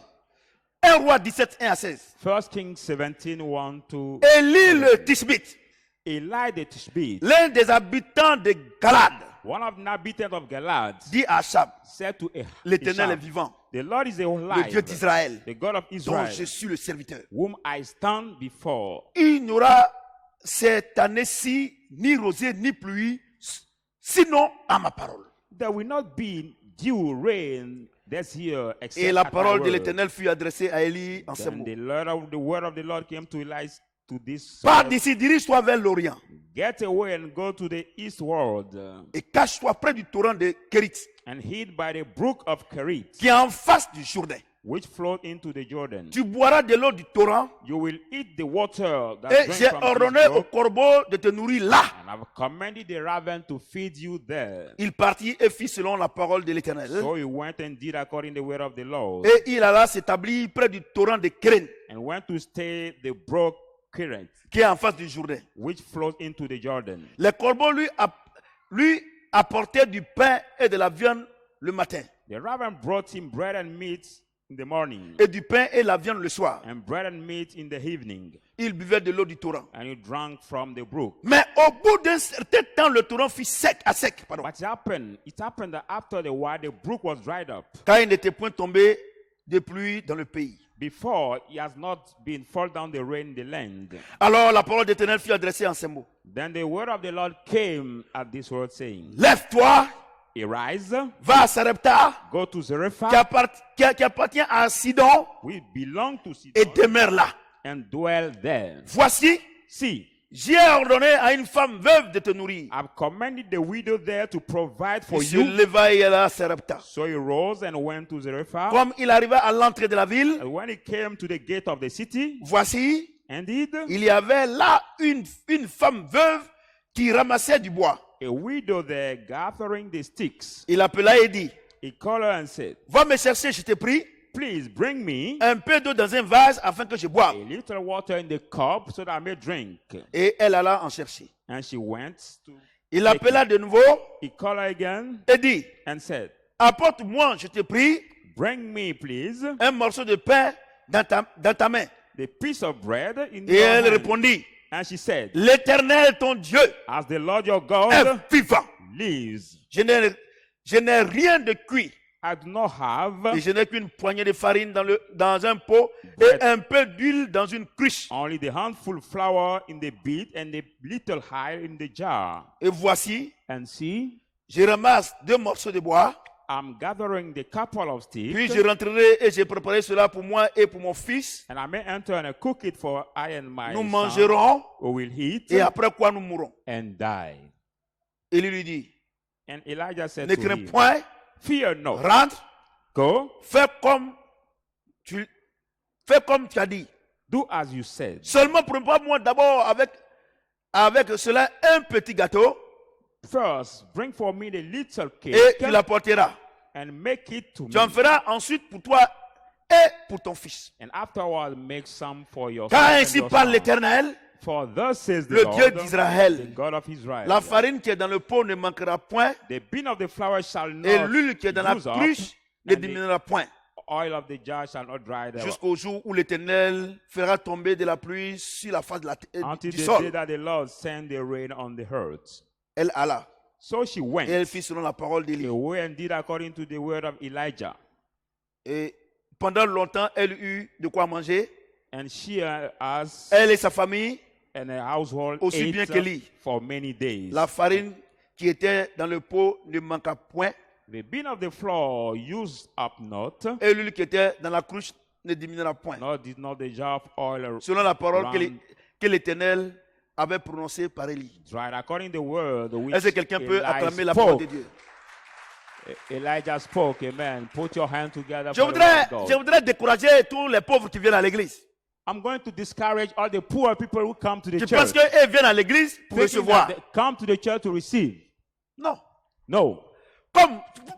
1 Roi 17, 1 à 16. 1 Kings 17, 1 to Élie le Tishbite, Eli the Tishbite, l'un des habitants de Galad, one of the inhabitants of Galad, dit à Achab, said to l'Éternel est Ahab, vivant, the Lord is le alive, Dieu d'Israël, the God of dont Israel, je suis le serviteur. whom I stand before. Il n'y aura cette année-ci ni rosée ni pluie, sinon à ma parole. There will not be dew, rain this year, except Et la at my parole de word. l'Éternel fut adressée à Élie en ces Then mots. the word of the Lord came to Eli to this Pars sword. d'ici, dirige-toi vers l'Orient Get away and go to the eastward et cache-toi près du torrent de Kérit, and hid by the brook of Kerit, qui est en face du Jourdain. which flowed into the Jordan. Tu boiras de l'eau du torrent You will eat the water that et drank j'ai from ordonné this au brook, corbeau de te nourrir là. and I've commanded the raven to feed you there. Il partit et fit selon la parole de l'Éternel. So he went and did according to the word of the Lord, Et il alla s'établir près du torrent de Kéren, and went to stay the brook Kerit, qui est en face du Jourdain. which flows into the Jordan. Les corbeaux lui apportaient du pain et de la viande le matin, The raven brought him bread and meat in the morning, et du pain et la viande le soir. and bread and meat in the evening, Il buvait de l'eau du torrent. and he drank from the brook. Mais au bout d'un certain temps, le torrent fut sec à sec. Pardon. But it happened that after a while the brook was dried up. Car il n'était point tombé de pluie dans le pays. Before he has not been fall down the rain in the land. Alors la parole d'Éternel fut adressée en ces mots. Then the word of the Lord came at this word, saying, Lève-toi, Arise, va à Sarepta, go to qui Zarephath, appartient à Sidon, we belong to et Sidon, demeure là. and dwell there. Voici, See, j'ai ordonné à une femme veuve de te nourrir. I've commanded the widow there to provide for Il se you. leva et alla à Sarepta. So he rose and went to Zarephath. Comme il arriva à l'entrée de la ville, And when he came to the gate of the city, voici, indeed, il y avait là une femme veuve qui ramassait du bois. a widow there gathering the sticks. Il appela et dit, He called her and said, va me chercher, je te prie, Please bring me un peu d'eau dans un vase afin que je a boive. little water in the cup so that I may drink. Et elle alla en chercher. And she went to, Il appela de nouveau he called her again et dit, and said, apporte-moi, je te prie, Bring me, please, un morceau de pain dans ta main. the piece of bread in Et your elle hand. répondit, And she said, l'Éternel ton Dieu As the Lord your est God vivant. lives, Je Je n'ai rien de cuit. I do not have Et je n'ai qu'une poignée de farine dans un pot et un peu d'huile dans une cruche. only the handful flour in the bit and a little high in the jar. Et voici, And see, je ramasse 2 morceaux de bois. I'm gathering the couple of Puis sticks, je rentrerai et j'ai préparé cela pour moi et pour mon fils. and I may enter and cook it for I and my Nous son, mangerons who will eat et après quoi nous mourrons. and die. Élie lui dit, And Elijah said ne to crains him, point, fear not, rentre, go, fais comme tu as dit. do as you said. Seulement prépare-moi d'abord avec cela un petit gâteau First, bring for me the little et cake tu l'apporteras. and make it to Tu en me. feras ensuite pour toi et pour ton fils. And afterward, make some for your Car son and ainsi your parle son. l'Éternel, For thus says the le Lord, Dieu the d'Israël. God of Israel. La farine qui est dans le pot ne manquera point The bean of the flour shall et not l'huile qui est dans la use up, cruche ne and the diminuera point. oil of the jar shall not dry there Jusqu'au jour où l'Éternel fera tomber de la pluie sur la face de until du the day sol. that the Lord send the rain on the earth. Elle alla So she went et elle fit selon la parole d'Élie. away and did according to the word of Elijah. Et pendant longtemps, elle eut de quoi manger. And she as Elle et sa famille, and her household aussi bien ate qu'Élie. for many days. La farine qui était dans le pot ne manqua point The bean of the flour used up not, et l'huile qui était dans la cruche ne diminuera point. nor did not the jar of oil Selon la parole run que l'Éternel avait prononcée par Élie. dried, according to the word which Est-ce que quelqu'un peut acclamer Elijah la parole de spoke. Dieu? Elijah spoke, amen. Put your hand together Je for the word of God. voudrais décourager tous les pauvres qui viennent à l'église. I'm going to discourage all the poor people who come to the Tu church. penses qu'ils viennent à l'église pour Thinking recevoir? that they come to the church to receive. Non. No.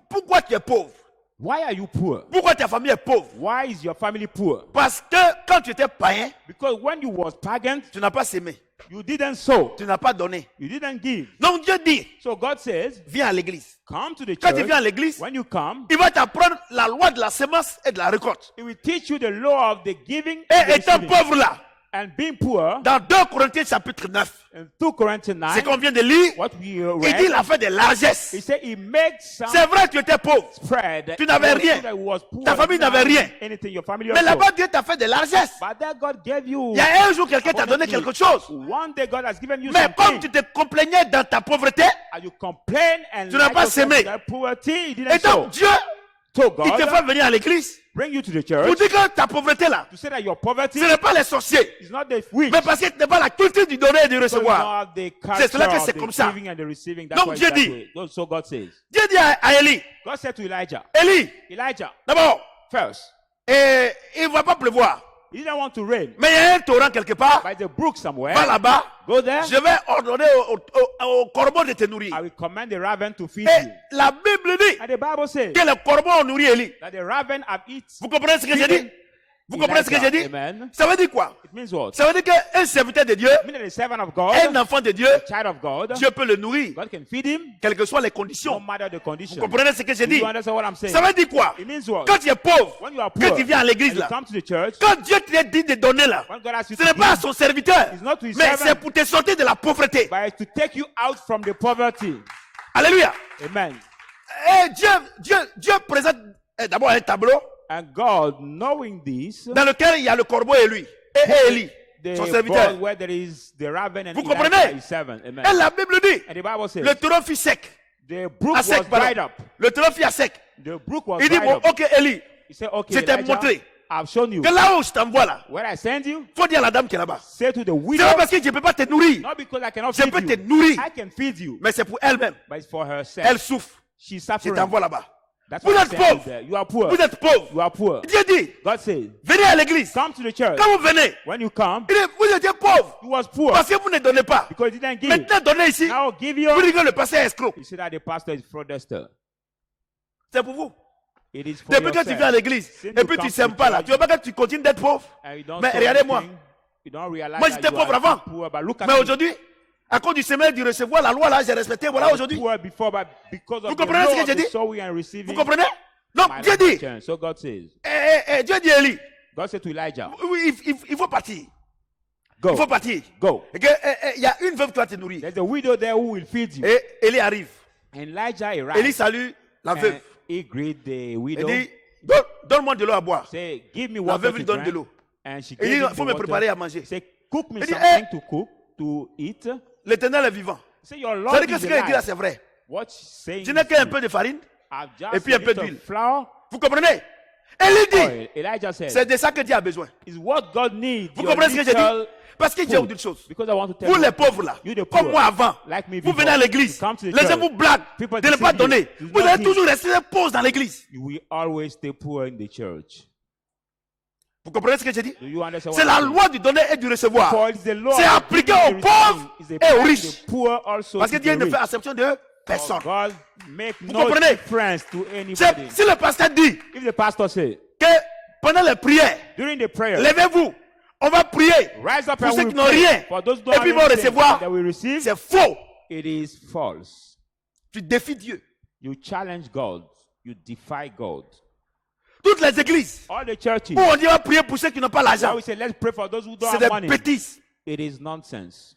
Pourquoi tu es pauvre? Why are you poor? Pourquoi ta famille est pauvre? Why is your family poor? Parce que quand tu étais païen, Because when you was pagan, tu n'as pas sémé, you didn't sow, tu n'as pas donné. you didn't give. Donc Dieu dit, So God says, viens à l'église. come to the Quand tu viens à church. l'église, When you come, il va t'apprendre la loi de la sémence et de la récolte. it will teach you the law of the giving and the Et étant receiving. pauvre là, And being poor, dans 2 Corinthiens chapitre 9, in 2 Corinthians c'est 9, qu'on vient de lire, what we il dit read, il a fait des largesses. he said he makes some C'est vrai, tu étais pauvre. spread. Tu n'avais It was rien. true that he was poor, Ta famille he didn't n'avait have rien. Anything, your family Mais also. là-bas, Dieu t'a fait des largesses. But then God gave you. Il y a un jour, quelqu'un t'a donné quelque chose. One day God has given you Mais comme something. tu te complaignais dans ta pauvreté, And you complain and Tu n'as pas yourself sémé. that poverty, you et didn't sow. donc Dieu, So il te God fait venir à l'église bring you to the pour church dire que ta pauvreté là, to say that your poverty ce n'est pas les sorciers, is not the witch. mais parce que tu n'as pas la culture du donner et du So you recevoir. have the C'est cela que culture c'est of the comme ça. giving and the receiving. That's Donc why it's Dieu that dit. way. So God says. Dieu dit à Élie, God said to Elijah, Elijah, d'abord, first, il ne va pas pleuvoir, he didn't want to rain. mais il y a un torrent quelque part, By the brook somewhere, va là-bas, go there. je vais ordonner au corbeau de te nourrir. I will command the raven to feed Et you. la Bible dit And the Bible says que le corbeau a nourri Élie. that the raven have eaten. Vous comprenez ce que j'ai dit? Vous comprenez ce que j'ai dit? Amen. Ça veut dire quoi? It means what? Ça veut dire qu'un serviteur de Dieu, Meaning the servant of God, un enfant de Dieu, a child of God, Dieu peut le nourrir, God can feed him quelles que soient les no conditions. matter the Vous condition. comprenez ce que j'ai Do dit? you understand what I'm saying? Ça veut dire quoi? It means what? Quand tu es pauvre, When you are quand poor, tu viens à l'église and you là, come to the church, quand Dieu te dit de donner là, when God asks you ce n'est to pas à give, son serviteur, it's not to his mais servant, c'est pour te sortir de la pauvreté. but it's to take you out from the poverty. Alléluia. Amen. Et Dieu présente d'abord un tableau And God, knowing this, dans lequel il y a le corbeau et lui, et Élie, son the serviteur. board where there is the raven and Vous Elijah, comprenez? his servant. Amen. Et la Bible dit, And the Bible says, le torrent fut sec, the brook à was sec, dried pardon. up. Le torrent fut à sec. The brook was Il dit, dried bon, up. ok Élie, He said, okay, je t'ai Elijah, montré I've shown you. que là où je t'envoie là, Where I send you, faut dire à la dame qui est là-bas. say to the C'est widow, pas parce que je ne peux pas te nourrir, not because I cannot je feed peux te you. nourrir, I can feed you, mais c'est pour elle-même. but it's for herself. Elle souffre, She's je suffering. t'envoie là-bas. That's Vous why I êtes send you pauvre. there. You are poor. Vous êtes pauvre. You are poor. Dieu dit, God says, venez à l'église. come to the church. Quand vous venez, When you come, il dit, vous étiez pauvre you was poor parce que vous ne donnez pas. because you didn't give. Maintenant, donnez ici. Now give Vous you. dites que le pasteur est escroc. You see that the pastor is fraudster. C'est pour vous. It is for Depuis que tu yourself. viens à l'église, Since et you puis come tu to s'aimes pas là, church, tu veux pas que tu continues d'être pauvre. and you don't Mais sow regardez-moi. anything, you don't realize Moi, that j'étais you are pauvre avant. poor, but look at Mais me. aujourd'hui, à cause du semaine du recevoir, la loi là, j'ai respecté. Voilà aujourd'hui. Poor before, but because Vous of the comprenez ce law que of j'ai the dit? sowing and receiving, Vous comprenez? Donc, my Dieu life dit, changed. So God says, Dieu dit à Élie, God said to Elijah, oui, il faut partir. go, Il faut partir. go. Et que, il y a une veuve qui va te nourrir. There's a widow there who will feed you. Et Élie arrive. And Elijah Élie arrived. salue la veuve. And he greeted the Il widow. dit, donne-moi de l'eau à boire. Say, give me La water veuve to lui donne de drink. l'eau. And she Il gave dit, him il faut the me water. préparer à manger. Say, cook me Il dit, something to cook, to eat. L'Éternel est vivant. Say, your Lord C'est-à-dire que is ce qu'il dit là, alive. c'est vrai. What she's saying Tu n'as is qu'un true. peu de farine I've just et puis un peu little d'huile. flour, Vous comprenez? Élie dit, oil. Elijah said, c'est de ça que Dieu a besoin. is what God needs. Vous your comprenez ce que j'ai little dit? Parce que Dieu food. vous dit une chose. Because I want to tell Vous you, les pauvres là, you the comme poor, moi avant, like me vous before, venez à l'église, you come to the les gens church, vous blaguent people de ne pas deceive donner. you, do Vous not allez give. toujours rester pauvres dans l'église. we always stay poor in the church. Vous comprenez ce que j'ai dit? Do you understand C'est what la I'm saying? loi du donner et du recevoir. For it's the law C'est of appliqué giving aux and pauvres receiving is et aux applied riches. to the poor also Parce que to Dieu the ne rich. fait exception de personne. God make Vous no comprenez? difference to anybody. Si le pasteur dit If the pastor say, que pendant les prières, during the prayer, levez-vous, on va prier rise up pour and ceux we qui n'ont pray. rien, For those who et don't puis have vont anything recevoir, that we receive, c'est faux. it is false. Tu défies Dieu. You challenge God. You defy God. Toutes les églises All the churches, où on dit on va prier pour ceux qui n'ont pas now l'argent, we say, let's pray for those who don't c'est have des money. bêtises. It is nonsense.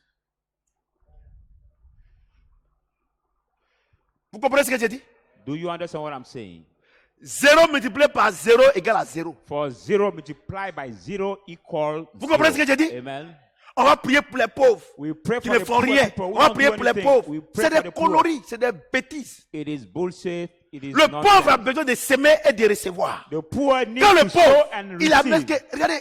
Vous comprenez ce que j'ai dit? Do you understand what I'm saying? 0 multiplié par 0 égale à 0. For 0 multiplied by 0 equal Vous comprenez ce que j'ai dit? Amen. On va prier pour les pauvres We pray qui for ne the font poor rien. people who On va don't prier do pour les anything. pauvres. We pray C'est for des the poor. conneries, c'est des bêtises. It is bullshit. It is Le nonsense. pauvre a besoin de s'aimer et de recevoir. The poor need Quand to le sow pauvre, and il a receive. presque. Regardez,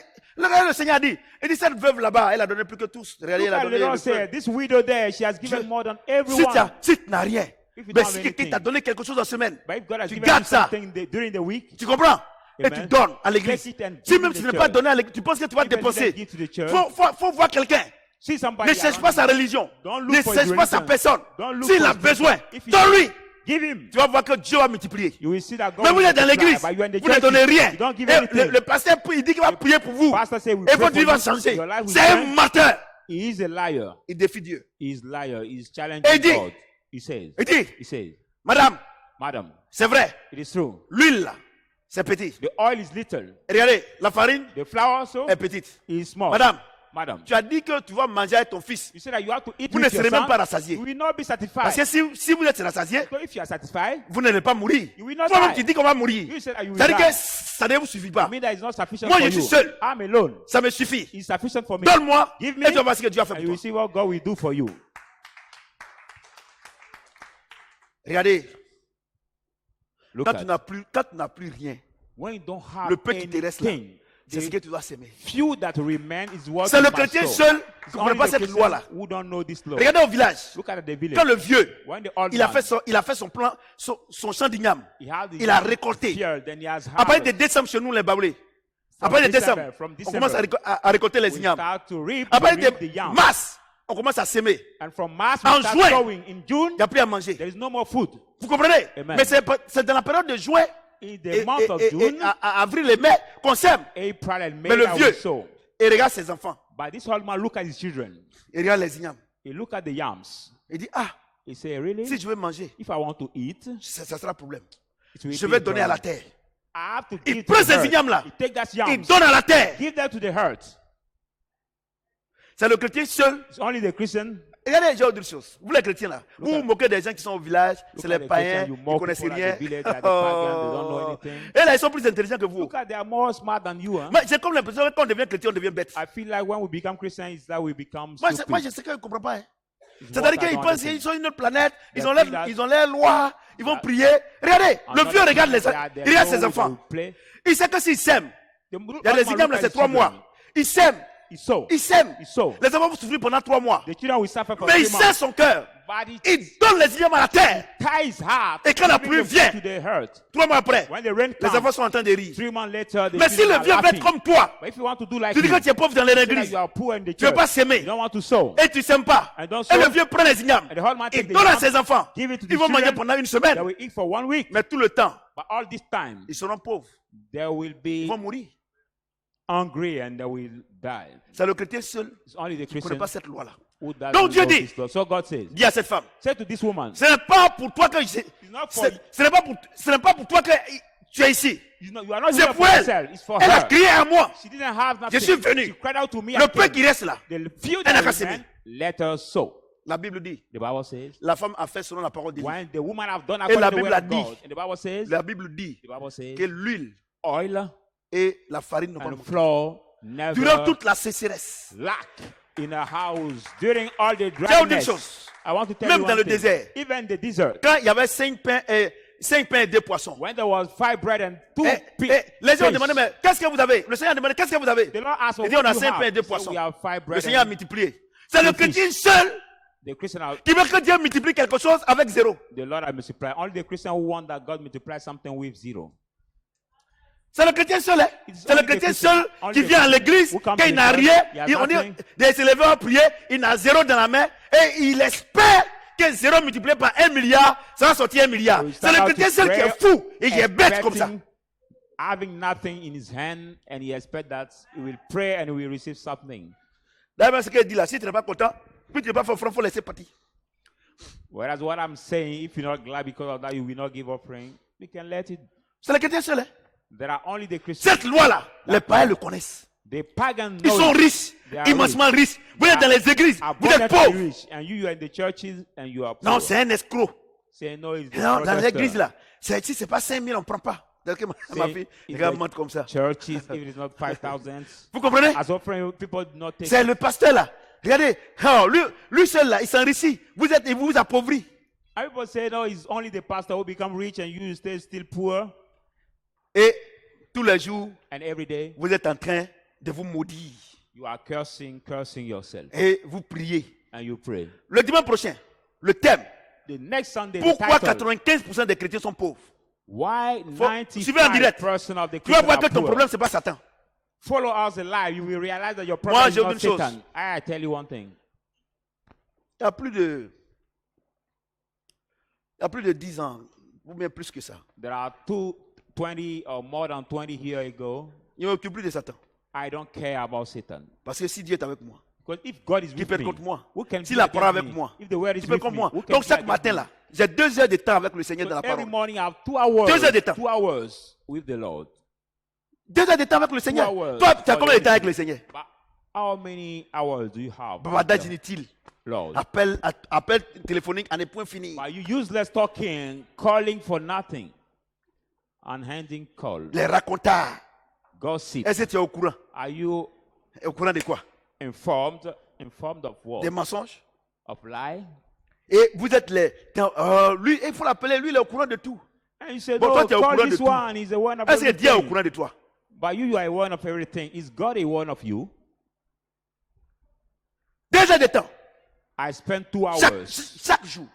le Seigneur a dit. Il dit cette veuve là-bas, elle a donné plus que tous. Regardez, elle Look a at donné. the Lord le say, feu. this widow there, she has given Je- more than Si everyone. tu n'as rien, If you mais don't si have quelqu'un anything, t'a donné quelque chose en semaine, but if God has tu given gardes you ça. something during the week, tu comprends? Et Amen. tu donnes à l'église. Take it and Si give même to tu the n'es pas church. donné à l'église, tu penses que tu vas Even if you dépenser. give to the church, Faut voir quelqu'un. see somebody Ne cherche around pas you. sa religion. Don't look Ne for cherche his pas sa religion. personne. Don't look S'il for a his person. besoin, If he- donne-lui. Give him. Tu vas voir que Dieu va multiplier. You will see that God Mais vous will êtes dans multiply, l'église, but you are in the vous ne church, donnez rien. you don't give Et anything. le pasteur prie, il dit qu'il va prier pour vous. Pastor say we Et pray votre vie for va you. changer. Your life will C'est un change. menteur. He is a liar. Il défie Dieu. He is liar. He is challenging Et il dit- God. He says. Il dit, He says, madame, Madam, c'est vrai, it is true. l'huile là, c'est petit. The oil is little. Et regardez, la farine The flour also est petite. is small. Madame, Madam, tu as dit que tu vas manger avec ton fils. you said that you have to eat Vous ne with serez your même son. pas rassasié. You will not be satisfied. Parce que si vous êtes rassasié, So if you are satisfied, vous n'allez pas mourir. You will not Toi-même, die. tu dis qu'on va mourir. you said that you will C'est-à-dire die. que ça ne vous suffit pas. I mean that is not sufficient Moi, for je you. suis seul. I'm alone. Ça me suffit. It's sufficient for me. Donne-moi Give et me, tu vas voir ce que Dieu a fait and pour you will toi. see what God will do for you. Regardez, Look quand at tu n'as plus rien, when you don't have le peu qui te reste là, anything, c'est ce the que tu dois s'aimer. few that remain is what C'est you le must chrétien sow. seul It's qui ne connaît only pas the cette Christians loi-là. who don't know this law. Regardez au village. Look at the village. Quand le vieux, When the old il a man, fait son plan, son champ d'igname. he had the Il a récolté. field, then he has Après de harvest. décembre chez nous, les baoulés. From Après de December, décembre, from on commence December, à récolter les we ignames. start to reap, Après we reap the de yam. mars, on commence à s'aimer. And from March, En we start juin, sowing. In June, Il n'y a plus à manger. there is no more food. Vous comprenez? Amen. Mais c'est dans la période de juin In the et, month of et June, à avril et mai qu'on sème. April and May, Mais le that vieux- we sow. Et regarde ses enfants. But this old man look at his children. Il regarde les ignames. He look at the yams. Il dit, ah, He say, really? si je veux manger, If I want to eat, ça sera un problème. it will Je be vais a donner à la problem. terre. I have to Il give prend to the ces herd. ignames-là. He take that Il yams. donne à la terre. Give them to the herd. C'est le chrétien seul. It's only the Christian. Regardez, j'ai autre chose. Vous les chrétiens là, vous vous moquez des gens qui sont au village, c'est at les the païens, Christians, you ils ne mock connaissent people at rien. the village, they are the pagans, they don't know anything. Et là, ils sont plus intelligents que vous. Look at they are more smart than you. Huh? Mais j'ai comme l'impression que quand on devient chrétien, on devient bête. I feel like when we become Christians, it's that we become Moi, stupid. je sais qu'ils ne comprennent pas. Hein. It's C'est-à-dire what I qu'ils don't pensent understand. qu'ils sont une autre planète, ils They ont think that- leurs lois, ils vont prier. Regardez, le Another vieux regarde, thing, they il regarde know ses enfants. they will play. Il sait que s'ils s'aiment, The il y a des old man ignames là, look at c'est his 3 mois. children. Ils s'aiment, He sow. ils s'aiment. He sow. Les enfants vont souffrir pendant 3 mois. The children will suffer for Mais 3 il months. sait son cœur. But it Il donne les ignames à la terre. ties heart. Et quand la giving pluie the vient, food to the herd. 3 mois après, When the rain les comes, enfants sont en train de rire. 3 months later, the Mais si children le are vieux veut laughing. être comme toi, But if you want to do like tu dis him, que tu es pauvre dans say that l'église, you are poor in the tu ne veux pas church, s'aimer, you don't want to sow, et tu ne s'aimes pas. and don't Et le sow, vieux prend les ignames, and the whole man il take the donne à yam, ses enfants. give it to the Ils vont manger children, pendant une they semaine. will eat for 1 week. Mais tout le temps, But all this time, ils seront pauvres. they will Ils be vont mourir. hungry and they will die. C'est le chrétien seul It's only the qui ne connaît Christian pas cette loi-là. who doesn't Donc Dieu know dit- this law. So God says, Dis à cette femme, say to this woman, ce n'est pas pour toi que it's not for ce n'est pas pour toi que tu es ici. you are not C'est here pour for elle. yourself. It's for Elle a her. crié à moi. She didn't have nothing. Je suis venu. She cried out to me. Le I peu came. qui reste là, The few elle n'a that qu'à remain, s'aimer. let her sow. La Bible dit, The Bible says, la femme a fait selon la parole de Dieu. when the woman have done Et la according to the Bible word a of dit, God, and the Bible says, La Bible dit the Bible says, que l'huile oil et la farine ne vont and pas. flour never Durant toute la sécheresse, lack in a house during all the je vais vous dire une dryness. chose. I want to tell Même you dans one le thing. désert, Even the desert, quand il y avait 5 pains et 2 poissons, when there was 5 bread and 2 les gens fish, demandaient, mais qu'est-ce que vous avez? Le Seigneur a demandé, qu'est-ce que vous avez? the Lord asked, Il dit, on a what do you 5 pains et 2 have? So poissons. we have 5 Le bread Seigneur a and multiplié. C'est le two fish. chrétien seul the Christian are, qui veut que Dieu multiplie quelque chose avec 0. the Lord has multiplied. Only the Christian who want that God multiply something with 0. C'est le chrétien seul. Hein? It's C'est le only the chrétien Christian. seul Only qui the vient à Christian l'église, who comes quand to il the n'a church, rien, he has on dit nothing. de se lever à prier, il n'a 0 dans la main et il espère que 0 multiplié par 1 milliard, ça va sortir 1 milliard. So he C'est le start out chrétien to seul qui pray, est fou et qui est bête comme ça. expecting, having nothing in his hand, and he expects that he will pray and he will receive something. D'ailleurs, ce qu'il dit là, si tu n'es pas content, puis tu n'es pas fait offrande, il faut laisser partir. Whereas what I'm saying, if you're not glad because of that, you will not give offering, you can let it. C'est le chrétien seul. Hein? There are only the Christians. Cette loi-là, les païens le connaissent. The pagan Ils sont know it. riches, They are immensément riches. Vous êtes dans les églises, vous êtes Abundantly pauvres. rich, and you are in the churches and you are poor. Non, c'est un escroc. Say no, it's the Non, dans protester. l'église là, si c'est pas 5 000, on ne prend pas. Donc, ma Say fille, in regarde, the monte comme ça. Churches, if it is not 5,000, Vous comprenez? as offering, people do not take. C'est le pasteur là. Regardez, oh, lui seul là, il s'enrichit. Il vous appauvrit. And people say no, it's only the pastor who become rich and you stay still poor. Et tous les jours, And every day vous êtes en train de vous maudire. you are cursing yourself, Et vous priez. and you pray. Le dimanche prochain, le thème. The next Sunday, the Pourquoi title, 95% des chrétiens sont pauvres? why Suivez en direct. 95% of the Tu vas Christians voir que are ton poor. problème, ce n'est pas Satan. Follow us alive, you will realize that your Moi, problem is j'ai not une chose. Satan. I tell you one thing. Il y a plus de 10 ans, ou même plus que ça. There are 20 or more than 20 years ago. Il ne m'occupe plus de Satan. I don't care about Satan. Parce que si Dieu est avec moi, Because if God is qui with peut être me, contre moi? who can S'il be a parlé against avec me? moi, If the word is tu peux with comme me, moi. who can Donc be chaque against matin me? là, j'ai 2 heures de temps avec le Seigneur So de la every parole. morning I have 2 hours. 2 heures de temps. 2 hours with the Lord. 2 heures de temps avec le Seigneur. hours. Toi, tu as combien de temps avec le Seigneur? But how many hours do you have? Babadage with the inutile. Lord. Appel téléphonique à ne point fini. But you useless talking, calling for nothing, unhanding call, Les racontards. gossip. Est-ce que tu es au courant? Are you Au courant de quoi? informed of what? Des mensonges. Of lie? Et vous êtes lui, il faut l'appeler, lui, il est au courant de tout. And you say, Bon, no, toi, tu es au call courant de this tout. one. He's the one of Est-ce que Dieu est au everything. courant de toi? But you are one of everything. Is God a one of you? 2 heures de temps. I spend 2 hours Chaque jour.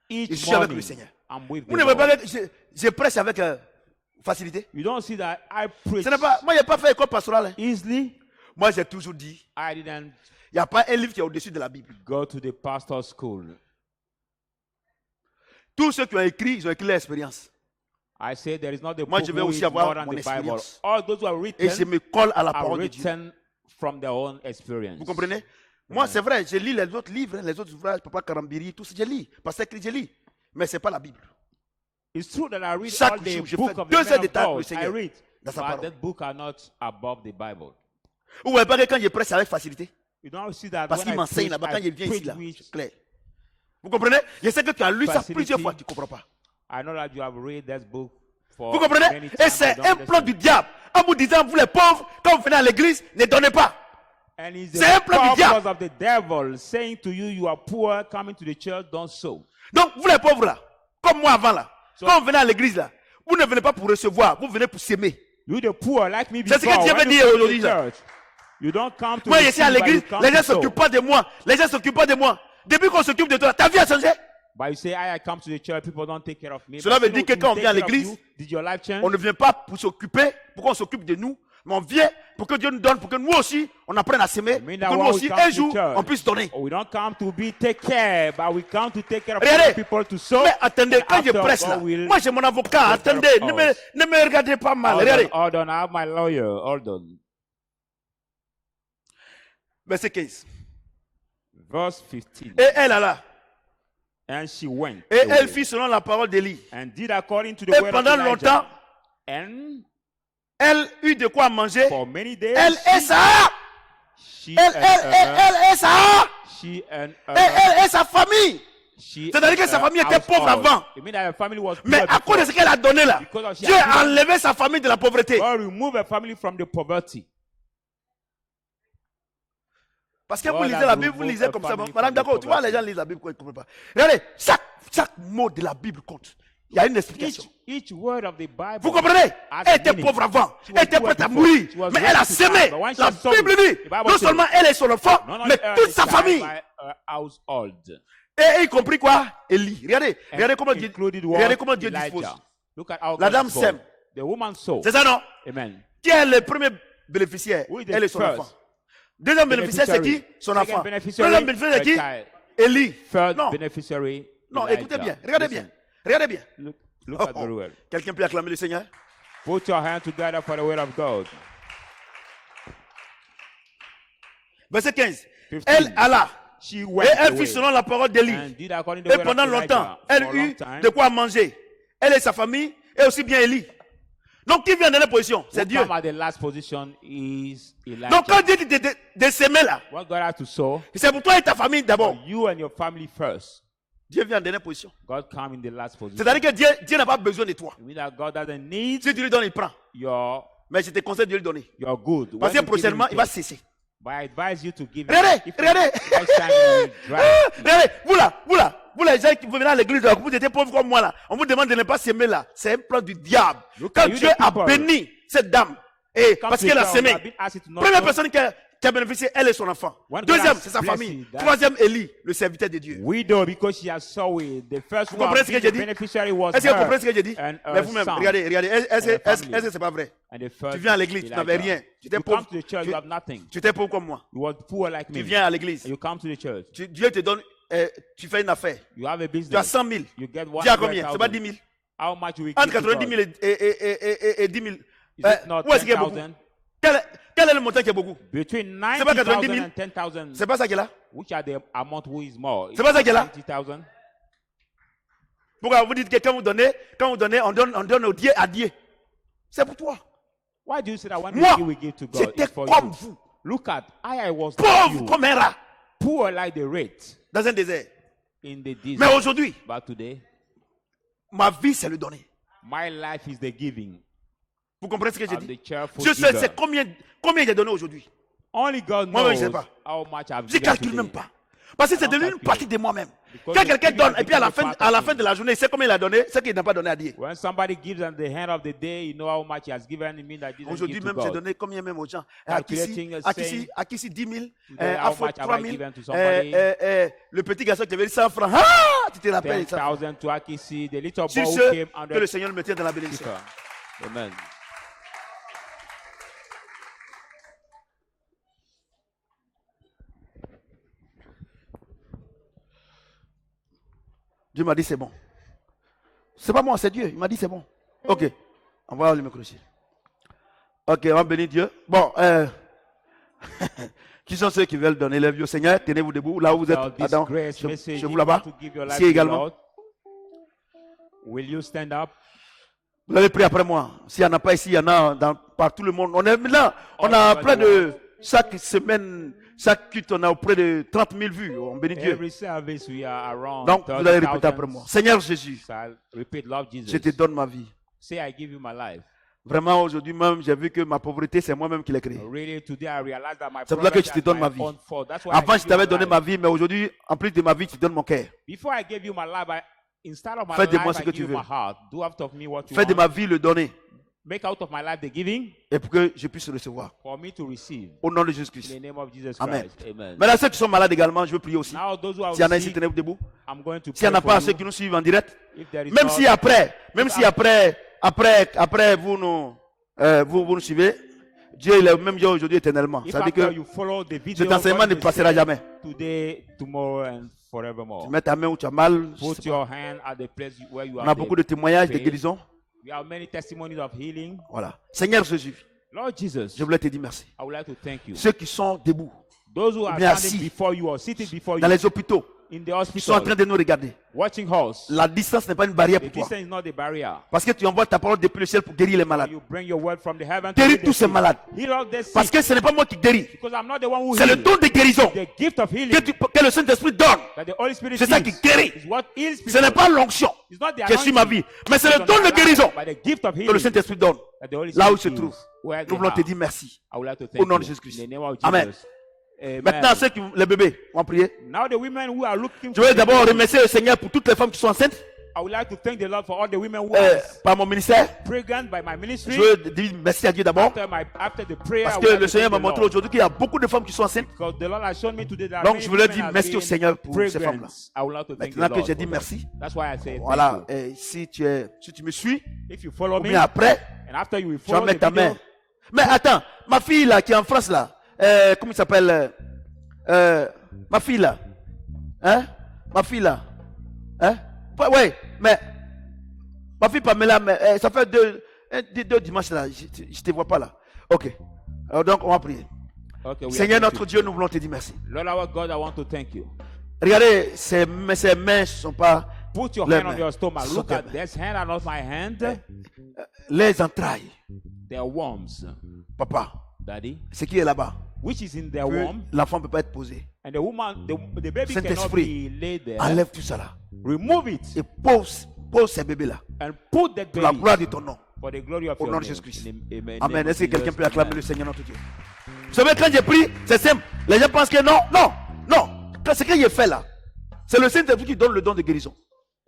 Je each suis avec morning. le Seigneur. I'm with the Vous ne voyez Lord. pas que je prêche avec facilité? You don't see that I preach Ce n'est pas, moi, je n'ai pas fait école pastorale. Hein. easily. Moi, j'ai toujours dit, I didn't il n'y a pas un livre qui est au-dessus de la Bible. go to the pastor's school. Tous ceux qui ont écrit, ils ont écrit leur expérience. I say there is not the Moi, book je vais who aussi is avoir more than mon the Bible. expérience. All those who are Et je written me colle à la are parole de Dieu. written from their own experience. Vous comprenez? Moi, c'est vrai, je lis les autres livres, les autres ouvrages, Papa Karambiri, tout ça, je lis. Parce que je lis. Mais ce n'est pas la Bible. It's true that I read Chaque all the jour, je book fais of 2 the heures men de of temps avec le God. I Seigneur read, dans sa but parole. that book are not above the Bible. Vous voyez pas que quand je prêche avec facilité? You don't see that Parce when qu'il I m'enseigne preach, là-bas, quand I il vient ici, preach là, with c'est clair. Vous comprenez? Je sais que tu as lu ça facility. plusieurs fois, tu ne comprends pas. I know that you have read this book for Vous comprenez? many Et times. I c'est don't un plan understand. du diable. En vous disant, vous les pauvres, quand vous venez à l'église, ne donnez pas. And it's C'est un the plan du diable. purpose of the devil saying to you, you are poor, coming to the church, don't sow. Donc, vous les pauvres là, comme moi avant là, So- quand vous venez à l'église là, vous ne venez pas pour recevoir, vous venez pour s'aimer. You the poor like me C'est ce before. que Dieu When veut you dire come to aujourd'hui, the là. church, you don't come to Moi, je suis à receive, but l'église, you come les gens to sow. s'occupent pas de moi. Les gens s'occupent pas de moi. Depuis qu'on s'occupe de toi, ta vie a changé. But you say, I come to the church, people don't take care of me. Cela But veut dire you que quand on take vient à care of l'église, you. Did your life change? On ne vient pas pour s'occuper, pour qu'on s'occupe de nous, mais on vient pour que Dieu nous donne, pour que nous aussi, on apprenne à s'aimer, pour mean que that nous when we aussi, come un to jour, church, on puisse donner. We don't come to be take care, but we come to take care of Regardez. other people to sow. Mais attendez, And quand je after presse God là, will moi j'ai mon avocat, take care attendez, of us. ne me regardez pas mal. Hold Regardez, on, hold on, I have my lawyer. Hold on. verset 15. Verse 15. Et elle là, And she went et away elle fit selon la parole d'Élie. and did according to the Et word of pendant Elijah. longtemps, And elle eut de quoi manger. for many days, Elle et ça, she, elle et ça. She and Et sa famille. C'est-à-dire que sa famille était pauvre avant. Mais à cause de ce qu'elle a donné là, Dieu a enlevé sa famille de la pauvreté. God remove a family from the poverty. Parce que vous lisez la Bible, vous lisez comme ça. Madame, d'accord, tu vois, les gens lisent la Bible, ils ne comprennent pas. Regardez, chaque mot de la Bible compte. Il y a une explication. Each word of the Bible, vous comprenez? Elle était pauvre avant. Elle était prête à mourir. Mais elle a semé. La Bible dit, non seulement elle et son enfant, mais toute sa famille. Et y compris quoi? Élie. Regardez comment Dieu dispose. La dame sème. C'est ça, non? Amen. Qui est le premier bénéficiaire? Elle et son enfant. Deuxième bénéficiaire, c'est qui? Son enfant. Troisième bénéficiaire, c'est qui? Élie. Non, écoutez bien. Regardez bien. Regardez bien. Look at very well. Quelqu'un peut acclamer le Seigneur? Put your hand together for the word of God. Verset 15. Elle alla. Et elle fit selon la parole d'Élie. Et pendant longtemps, elle eut de quoi manger. Elle et sa famille, et aussi bien Élie. Donc, qui vient dans la position? C'est Dieu. Donc, quand Dieu dit de s'aimer là, c'est pour toi et ta famille d'abord. Dieu vient en dernière position. C'est-à-dire que Dieu n'a pas besoin de toi. Si tu lui donnes, il prend. Mais je te conseille de lui donner. Parce que prochainement, il va cesser. Regardez. Regardez, vous les gens qui venez à l'église, vous êtes pauvres comme moi là. On vous demande de ne pas s'aimer là. C'est un plan du diable. Quand Dieu a béni cette dame, et parce qu'elle a semé, première personne qui a bénéficié, elle et son enfant. Deuxième, c'est sa famille. Troisième, Élie, le serviteur de Dieu. Vous comprenez ce que j'ai dit? Est-ce que vous comprenez ce que j'ai dit? Mais vous-même, regardez. Est-ce que c'est pas vrai? Tu viens à l'église, tu n'avais rien. Tu étais pauvre. Tu étais pauvre comme moi. Tu viens à l'église. Dieu te donne, tu fais une affaire. Tu as 100 000. Tu as combien? C'est pas 10 000. Entre 90 000 et 10 000. Où est-ce qu'il y a beaucoup? Quel est le montant qui est beaucoup? Between C'est pas 90 000. 10,000. C'est pas ça qu'il a? Which are the amount who is more? C'est pas ça qu'il a? 90,000. Pourquoi vous dites que quand vous donnez, on donne au Dieu à Dieu? C'est pour toi. Why do you say that when we give to God? J'étais comme vous. Look at, I was pauvre comme un rat. Poor like the rate. Dans un désert. In the desert. Mais aujourd'hui, but today, ma vie c'est le donner. My life is the giving. Vous comprenez ce que j'ai dit? Je sais c'est combien j'ai donné aujourd'hui. Only God knows. Moi, je ne sais pas. How much I've je ne calcule même pas. Parce que c'est devenu une partie de moi-même. Quand quelqu'un donne et puis à la fin de la journée, il sait combien il a donné, c'est qu'il n'a pas donné à Dieu. When somebody gives at the end of the day, you know how much he has given. It means that aujourd'hui même, j'ai donné combien même aux gens? À qui si 10 000, à Faux 3 000, le petit garçon qui avait dit 100 francs. Ah, tu te rappelles? 10,000 to Akisi, the little boy sur who ce, came under. que le Seigneur me tienne dans la bénédiction. Amen. Dieu m'a dit c'est bon. C'est pas moi, c'est Dieu. Il m'a dit c'est bon. Ok. On va le micro ici. Ok, on va bénir Dieu. Bon, qui sont ceux qui veulent donner les vieux? Seigneur, tenez-vous debout. Là où vous êtes, Adam, chez vous là-bas. Si également. Will you stand up? Vous avez pris après moi. S'il n'y en a pas ici, il y en a par tout le monde. On est là. On a plein de. Chaque semaine, chaque culte, on a auprès de 30 000 vues. On bénit Dieu. Donc, vous allez répéter après moi. Seigneur Jésus, je te donne ma vie. Vraiment, aujourd'hui même, j'ai vu que ma pauvreté, c'est moi-même qui l'ai créée. C'est pour ça que je te donne ma vie. Avant, je t'avais donné ma vie, mais aujourd'hui, en plus de ma vie, tu donnes mon cœur. Fais de moi ce que tu veux. Fais de ma vie le donner. Make out of my life the giving. Et pour que je puisse recevoir. For me to receive. Au nom de Jésus-Christ. In the name of Jesus Amen. Christ. Amen. Maintenant, ceux qui sont malades également, je veux prier aussi. S'il y en a ici, tenez-vous debout. S'il n'y en a pas, ceux qui nous suivent en direct. Même si après, vous nous suivez, Dieu est le même Dieu aujourd'hui éternellement. Ça veut dire que cet enseignement ne passera jamais. Today, tomorrow and forevermore. Tu mets ta main où tu as mal. Put your hand at the place where you are. On a beaucoup de témoignages de guérison. We have many testimonies of healing. Voilà. Seigneur Jésus, Lord Jesus, je voulais te dire merci. I would like to thank you. Ceux qui sont debout, those who are standing before you or seated before you, dans les hôpitaux, in the qui sont en train hospital de nous regarder. watching us. La distance n'est pas une barrière The pour toi. distance is not the barrier. Parce que tu envoies ta parole depuis le ciel pour guérir les malades. You bring your word from the heaven to Guéris heal the tous ces sick. malades. Heal all the sick. Parce que ce n'est pas moi qui guéris. Because I'm not the one who C'est le heals. don de guérison The gift of healing que le Saint-Esprit donne. that the Holy Spirit C'est ça qui gives guérit. is what heals Ce n'est people. pas l'onction It's not the qui suit ma anointing. vie, mais c'est It's le not don the de life, guérison but the gift of que le healing Saint-Esprit donne. that the Holy Là où Spirit se trouve. gives, where they Nous voulons te are. dire merci. I would like to Au thank nom de you. Jésus-Christ. In the name of Amen. Jesus. Amen. Maintenant, les bébés, on va prier. Now the women who are looking Je for veux the d'abord baby, remercier le Seigneur pour toutes les femmes qui sont enceintes I would like to thank the Lord for all the women who are par mon ministère. pregnant by my ministry. Je veux dire merci à Dieu d'abord. After the prayer, Parce I que would like le to Seigneur thank m'a the montré Lord. aujourd'hui qu'il y a beaucoup de femmes qui sont enceintes. Because the Lord has shown me today that Donc, many je voulais women dire have merci au been Seigneur pour ces pregnant. femmes-là. I would like to thank the Maintenant que Lord j'ai for dit that. merci, That's why I say voilà, thank you. si tu me suis, If you follow ou me, bien après, and after you will tu vas follow mettre the ta video, main. Mais attends, ma fille là qui est en France là, comment il s'appelle ma fille là, hein? Ma fille là, hein? Ouais, mais ma fille Pamela, mais ça fait deux dimanches là, je te vois pas là. Ok. Alors donc on va prier. okay, we Seigneur are thank notre you. Dieu, nous voulons te dire merci. Lord our God, I want to thank you. Regardez, ces mains ne sont pas Put your Les hand on mains. your stomach. Sont Look tes at mains. this hand and not my hand. les entrailles. They are worms, Papa, Daddy. ce qui est là-bas, Which is in their womb. l'enfant ne peut pas être posé. And the woman, the baby cannot Saint-Esprit, be laid there. enlève tout ça là. Remove it Et pose ces bébés là. and put that Pour la baby gloire de ton nom. for the glory of Au your nom de name. Jésus-Christ. Amen. Amen. Est-ce que quelqu'un peut acclamer le Amen. Seigneur notre Dieu? Vous savez, quand j'ai pris, c'est simple. Les gens pensent que non. Ce que j'ai fait là, c'est le Saint-Esprit qui donne le don de guérison.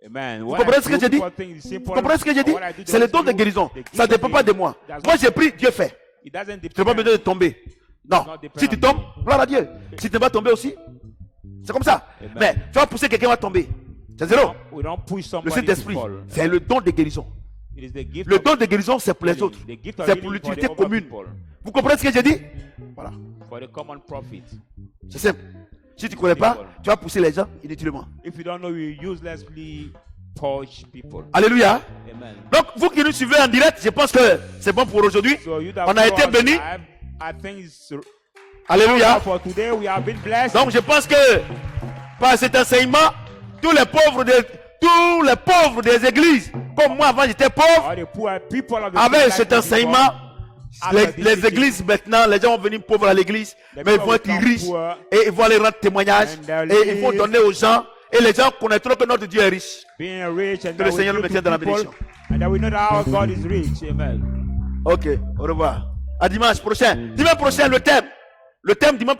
Amen. Vous comprenez ce que j'ai dit? Vous comprenez ce que j'ai dit? C'est le don de guérison. Ça ne dépend pas de moi. Moi j'ai pris, Dieu fait. It doesn't Tu n'as pas depend. besoin de tomber. Non. Si tu tombes, gloire à Dieu. Si tu ne vas pas tomber aussi, c'est comme ça. Amen. Mais tu vas pousser quelqu'un va tomber. C'est zéro. We don't push Le somebody to Saint-Esprit, fall. c'est le don de guérison. It is the gift Le of don de guérison, c'est pour les healing. autres. The gift of C'est healing pour for l'utilité the other commune. people. Vous comprenez ce que j'ai dit? Voilà. For the common profit. C'est simple. Si tu ne connais pas, tu vas pousser les gens inutilement. If you don't know, you uselessly push people. Alléluia. Amen. Donc, vous qui nous suivez en direct, je pense que c'est bon pour aujourd'hui. So you that On a follow été us bénis. live, I think it's Alléluia. for today we have been blessed. Donc, je pense que par cet enseignement, tous les pauvres des églises, comme moi avant j'étais pauvre, All the poor people of the avec church cet like enseignement, les églises maintenant, les gens vont venir pauvres à l'église, mais ils vont être riches et ils vont aller rendre témoignage et ils vont donner aux gens et les gens connaîtront que notre Dieu est riche. being rich and Que le that we Seigneur nous give maintienne to dans la people, bénédiction. and that we know that our God is rich. Amen. Ok, au revoir. À dimanche prochain. Dimanche prochain, le thème dimanche